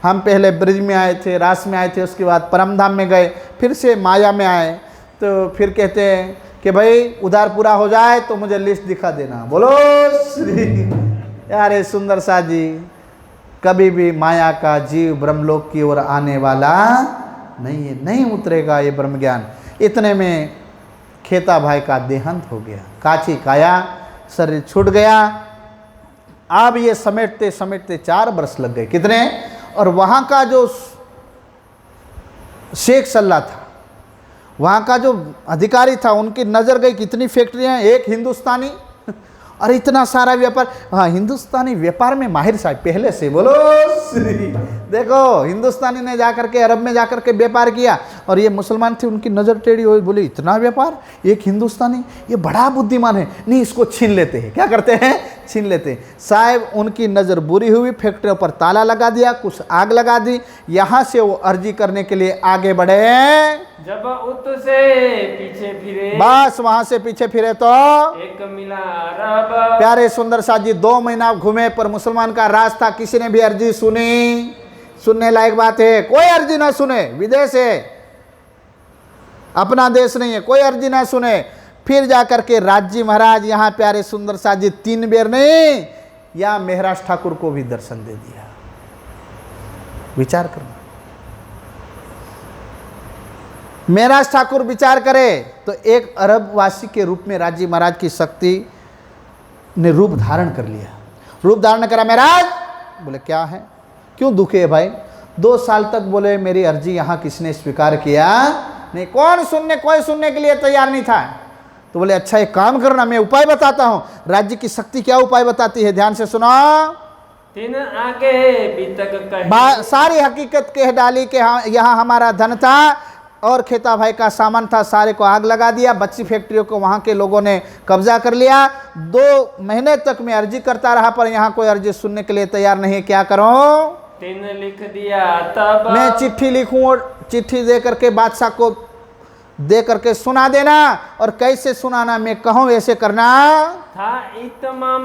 हम पहले ब्रिज में आए थे, रास में आए थे, उसके बाद परम धाम में गए, फिर से माया में आए। तो फिर कहते हैं कि भाई उधार पूरा हो जाए तो मुझे लिस्ट दिखा देना। बोलो श्री। यार सुंदर सा जी, कभी भी माया का जीव ब्रह्मलोक की ओर आने वाला नहीं है, नहीं उतरेगा ये ब्रह्म ज्ञान। इतने में खेता भाई का देहांत हो गया, काची काया, शरीर छूट गया। अब ये समेटते समेटते 4 वर्ष लग गए। कितने? और वहाँ का जो शेख सल्ला था, वहाँ का जो अधिकारी था, उनकी नज़र गई कितनी फैक्ट्रियाँ, एक हिंदुस्तानी और इतना सारा व्यापार। हाँ, हिंदुस्तानी व्यापार में माहिर साहब पहले से। बोलो श्री। देखो हिंदुस्तानी ने जाकर के अरब में जाकर के व्यापार किया और ये मुसलमान थे, उनकी नज़र टेढ़ी हुई, बोले इतना व्यापार, एक हिंदुस्तानी, ये बड़ा बुद्धिमान है, नहीं इसको छीन लेते हैं। क्या करते हैं? छीन लेते हैं। साहब उनकी नज़र बुरी हुई, फैक्ट्रियों पर ताला लगा दिया, कुछ आग लगा दी। यहाँ से वो अर्जी करने के लिए आगे बढ़े, जब उत से पीछे फिरे, बस वहाँ से पीछे फिरे तो एक मिला अरब। प्यारे सुंदर साथ जी 2 महीना घूमे पर मुसलमान का राज था, किसी ने भी अर्जी सुनी? सुनने लायक बात है? कोई अर्जी ना सुने। विदेश है, अपना देश नहीं है, कोई अर्जी ना सुने। फिर जाकर के राज्य महाराज यहाँ प्यारे सुंदर साथ जी 3 बेर नहीं, या मेहराज ठाकुर को भी दर्शन दे दिया। विचार करना, मेहराज ठाकुर विचार करे तो एक अरब वासी के रूप में राज्य महाराज की शक्ति ने रूप धारण कर लिया। रूप धारण करा महाराज, बोले क्या है, क्यों दुखी है भाई? 2 साल तक बोले मेरी अर्जी यहाँ किसने स्वीकार किया नहीं, कोई सुनने के लिए तैयार नहीं था। तो बोले अच्छा एक काम करना, मैं उपाय बताता हूँ। राज्य की शक्ति क्या उपाय बताती है, ध्यान से सुनो। तीन आगे बीतक कही, सारी हकीकत कह डाली कि यहाँ हमारा धन था और खेता भाई का सामान था, सारे को आग लगा दिया। बच्ची फैक्ट्रियों को वहाँ के लोगों ने कब्जा कर लिया। 2 महीने तक मैं अर्जी करता रहा पर यहाँ कोई अर्जी सुनने के लिए तैयार नहीं है, क्या करूँ? 3 लिख दिया तब मैं चिट्ठी लिखूं और चिट्ठी दे करके बादशाह को दे करके सुना देना। और कैसे सुनाना, मैं कहूँ वैसे करना था। इतमाम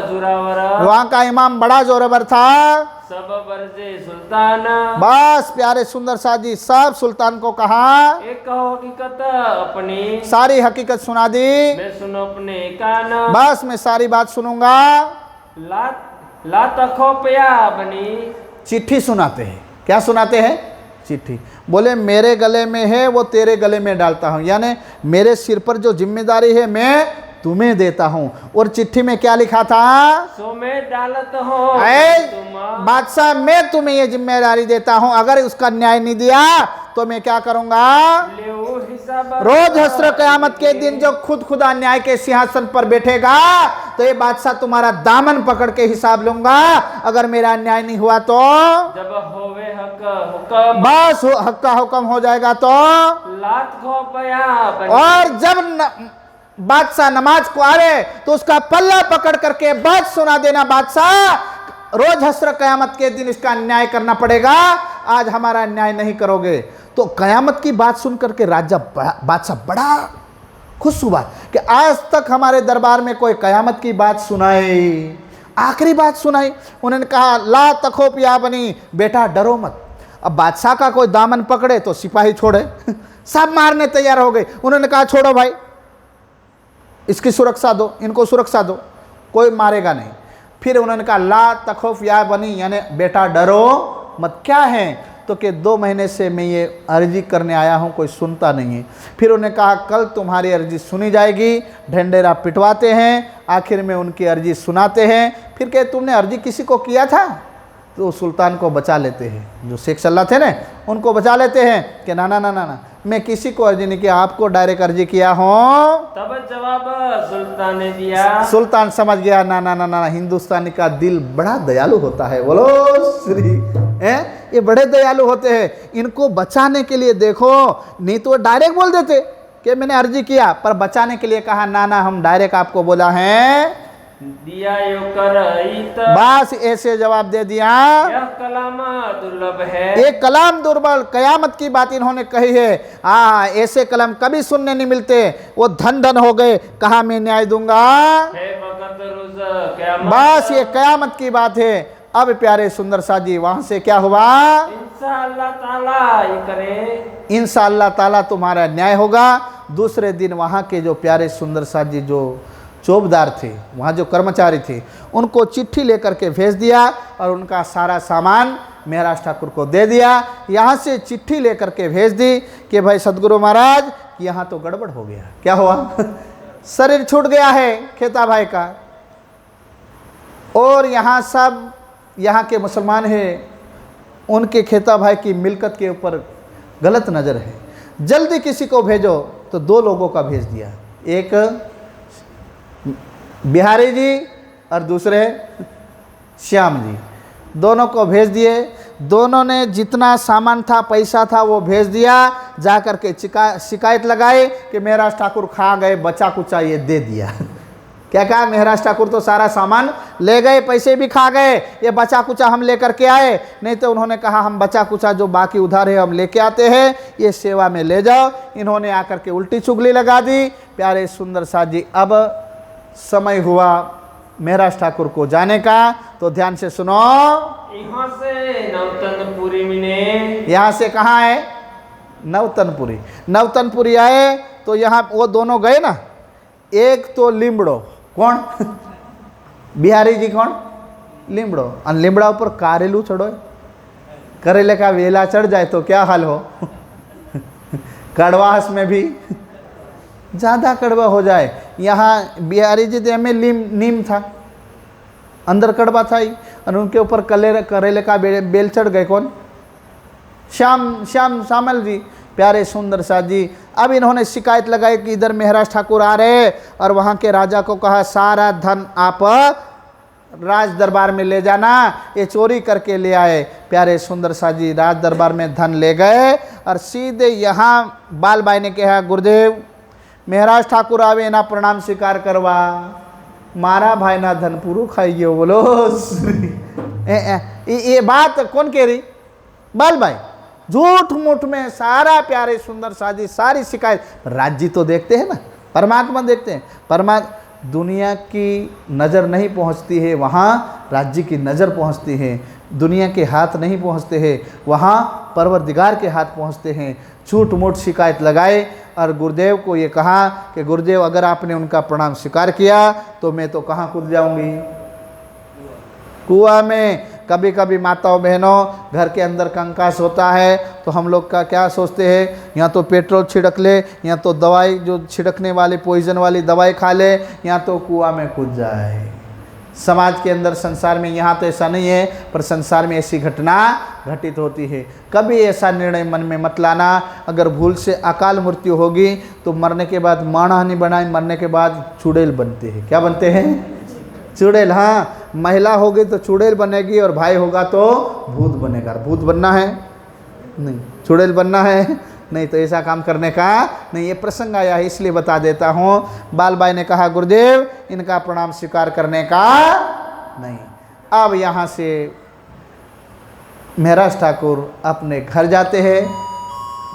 जोरावर, वहाँ का इमाम बड़ा जोरावर था। सब बरजे सुल्तान, बस प्यारे सुंदर शाह जी सब सुल्तान को कहा, एक कहो हकीकत अपनी, सारी हकीकत सुना दी। मैं सुनो अपने कान, बस मैं सारी बात सुनूंगा। ला तखो पया बनी, चिट्ठी सुनाते हैं। क्या सुनाते हैं? चिट्ठी। बोले मेरे गले में है वो तेरे गले में डालता हूँ, यानी मेरे सिर पर जो जिम्मेदारी है मैं तुम्हें देता हूँ। और चिट्ठी में क्या लिखा था? सो मैं डालत हो बादशाह, मैं तुम्हें ये जिम्मेदारी देता हूँ, अगर उसका न्याय नहीं दिया तो मैं क्या करूंगा? रोज हश्र क़यामत के दिन जो खुदा न्याय के सिंहासन पर बैठेगा तो ये बादशाह तुम्हारा दामन पकड़ के हिसाब लूंगा। अगर मेरा न्याय नहीं हुआ तो जब होवे हक हुक्म, बस हक का हुक्म हो जाएगा। तो लात खो पया बनी, और जब बादशाह नमाज को आवे तो उसका पल्ला पकड़ करके बात सुना देना, बादशाह रोज हश्र क़यामत के दिन इसका न्याय करना पड़ेगा, आज हमारा न्याय नहीं करोगे। तो क़यामत की बात सुन करके बादशाह बड़ा खुश हुआ कि आज तक हमारे दरबार में कोई क़यामत की बात सुनाई, आखिरी बात सुनाई। उन्होंने कहा ला तखो पिया बनी, बेटा डरो मत। अब बादशाह का कोई दामन पकड़े तो सिपाही छोड़े, सब मारने तैयार हो गए। उन्होंने कहा छोड़ो भाई, इसकी सुरक्षा दो, इनको सुरक्षा दो, कोई मारेगा नहीं। फिर उन्होंने कहा ला तखौफ या बनी, यानी बेटा डरो मत। क्या है? तो कि 2 महीने से मैं ये अर्जी करने आया हूँ, कोई सुनता नहीं है। फिर उन्होंने कहा कल तुम्हारी अर्जी सुनी जाएगी। ढंडेरा पिटवाते हैं, आखिर में उनकी अर्जी सुनाते हैं। फिर कहे तुमने अर्जी किसी को किया था? तो सुल्तान को बचा लेते हैं, जो शेख सल्ला थे ना उनको बचा लेते हैं कि ना ना ना ना ना मैं किसी को अर्जी नहीं किया, आपको डायरेक्ट अर्जी किया हूँ। तब जवाब सुल्तान ने दिया, सुल्तान समझ गया ना ना ना ना, हिंदुस्तानी का दिल बड़ा दयालु होता है। बोलो श्री ये बड़े दयालु होते हैं, इनको बचाने के लिए देखो, नहीं तो डायरेक्ट बोल देते कि मैंने अर्जी किया, पर बचाने के लिए कहा ना ना हम डायरेक्ट आपको बोला है, दिया यो कर बस ऐसे जवाब दे दिया। यह कलाम दुर्लभ है, एक कलाम दुर्बल, कयामत की बात इन्होंने कही है। ऐसे कलाम कभी सुनने नहीं मिलते। वो धन धन हो गए, कहा मैं न्याय दूंगा, है वक़्त रोज़ क़यामत, बस ये कयामत की बात है। अब प्यारे सुंदर शाह जी वहां से क्या हुआ? इंशाअल्लाह ताला ये करे, इंशाअल्लाह ताला तुम्हारा न्याय होगा। दूसरे दिन वहाँ के जो प्यारे सुंदर शाह जी जो चौबदार थे, वहाँ जो कर्मचारी थे, उनको चिट्ठी लेकर के भेज दिया और उनका सारा सामान मेहराज ठाकुर को दे दिया। यहाँ से चिट्ठी लेकर के भेज दी कि भाई सदगुरु महाराज यहाँ तो गड़बड़ हो गया। क्या हुआ? शरीर छूट गया है खेता भाई का, और यहाँ सब यहाँ के मुसलमान हैं, उनके खेता भाई की मिल्कत के ऊपर गलत नज़र है, जल्दी किसी को भेजो। तो 2 लोगों का भेज दिया, एक बिहारी जी और दूसरे श्याम जी, दोनों को भेज दिए। दोनों ने जितना सामान था, पैसा था, वो भेज दिया। जा कर के शिकायत लगाई कि मेहराज ठाकुर खा गए, बचा कुचा ये दे दिया। क्या कहा? मेहराज ठाकुर तो सारा सामान ले गए, पैसे भी खा गए, ये बचा कुचा हम लेकर के आए। नहीं तो उन्होंने कहा हम बचा कुचा जो बाकी उधार है हम लेके आते हैं, ये सेवा में ले जाओ। इन्होंने आकर के उल्टी चुगली लगा दी। प्यारे सुंदर शाह जी अब समय हुआ मेहराज ठाकुर को जाने का, तो ध्यान से सुनो। यहाँ से नवतनपुरी में, यहाँ से कहाँ है? नवतनपुरी। नवतनपुरी आए तो यहाँ वो दोनों गए ना, एक तो लिमड़ो, कौन? बिहारी जी कौन? લીમડો, અને લીમડા ઉપર કારેલું ચડોય, करेले का वेला चढ़ जाए तो क्या हाल हो कड़वाहस में भी ज़्यादा कड़वा हो जाए। यहाँ बिहारी जी दे में नीम था, अंदर कड़वा था ही, और उनके ऊपर करेले का बेल चढ़ गए। कौन? श्याम सामल जी, प्यारे सुंदर सा जी। अब इन्होंने शिकायत लगाई कि इधर मेहराज ठाकुर आ रहे, और वहाँ के राजा को कहा सारा धन आप राज दरबार में ले जाना, ये चोरी करके ले आए। प्यारे सुंदर सा जी राज दरबार में धन ले गए, और सीधे यहाँ बाल बाई ने कहा गुरुदेव मेहराज ठाकुर आवे ना प्रणाम स्वीकार करवा, मारा भाई ना धन पूरू खाई गयो। बोलो ये बात कौन कह रही? बाल बाई। झूठ मूठ में सारा प्यारे सुंदर सा जी सारी शिकायत। राज्य तो देखते हैं ना, परमात्मा देखते हैं। परमात्मा दुनिया की नज़र नहीं पहुंचती है, वहाँ राज्य की नज़र पहुंचती है। दुनिया के हाथ नहीं पहुंचते हैं, वहाँ परवरदिगार के हाथ पहुंचते हैं। झूठ मूठ शिकायत लगाए, और गुरुदेव को ये कहा कि गुरुदेव अगर आपने उनका प्रणाम स्वीकार किया तो मैं तो कहाँ कूद जाऊंगी? कुआं में। कभी कभी माताओं बहनों घर के अंदर कंकास होता है तो हम लोग का क्या सोचते हैं, या तो पेट्रोल छिड़क ले, या तो दवाई जो छिड़कने वाली पॉइजन वाली दवाई खा ले, या तो कुआं में कूद जाए। समाज के अंदर संसार में यहाँ तो ऐसा नहीं है, पर संसार में ऐसी घटना घटित होती है। कभी ऐसा निर्णय मन में मत लाना। अगर भूल से अकाल मृत्यु होगी तो मरने के बाद माणा नहीं बनाए, मरने के बाद चुड़ैल बनते हैं। क्या बनते हैं? चुड़ैल। हाँ, महिला होगी तो चुड़ैल बनेगी, और भाई होगा तो भूत बनेगा। भूत बनना है नहीं, चुड़ैल बनना है नहीं, तो ऐसा काम करने का नहीं। ये प्रसंग आया है इसलिए बता देता हूँ। बाल बाई ने कहा गुरुदेव इनका प्रणाम स्वीकार करने का नहीं। अब यहाँ से मेहराज ठाकुर अपने घर जाते हैं।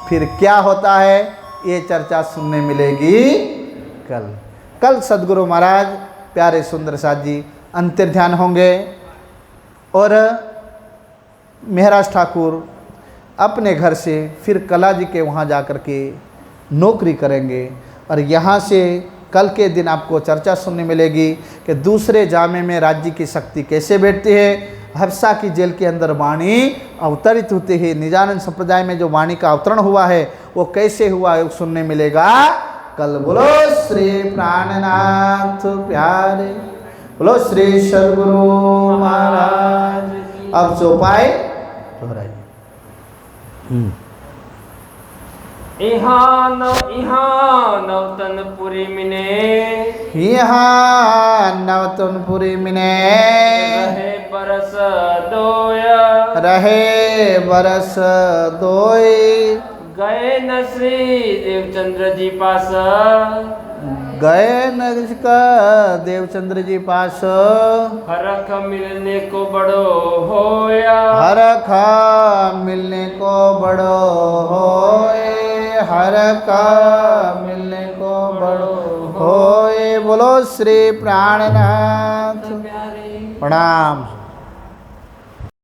फिर क्या होता है ये चर्चा सुनने मिलेगी कल सदगुरु महाराज प्यारे सुंदर साथ जी अंतर्ध्यान होंगे, और मेहराज ठाकुर अपने घर से फिर कला जी के वहाँ जा कर के नौकरी करेंगे। और यहाँ से कल के दिन आपको चर्चा सुनने मिलेगी कि दूसरे जामे में राज्य की शक्ति कैसे बैठती है। हफ्सा की जेल के अंदर वाणी अवतरित होती है। निजानंद संप्रदाय में जो वाणी का अवतरण हुआ है वो कैसे हुआ है सुनने मिलेगा कल। बोलो श्री प्राणनाथ प्यारे, बोलो श्री सद्गुरु महाराज। अब चौपाई दोहराइए। इहाँ नवतनपुरी मिने, यहाँ नवतनपुरी मिने रहे बरस दोया, रहे बरस दोई। गए न श्री देवचंद्र जी पास, गए न का देवचंद्र जी पास। हरख मिलने को बड़ो होया, हरख मिलने को बड़ो होए, हरख मिलने को बड़ो होए। बोलो श्री प्राणनाथ प्रणाम।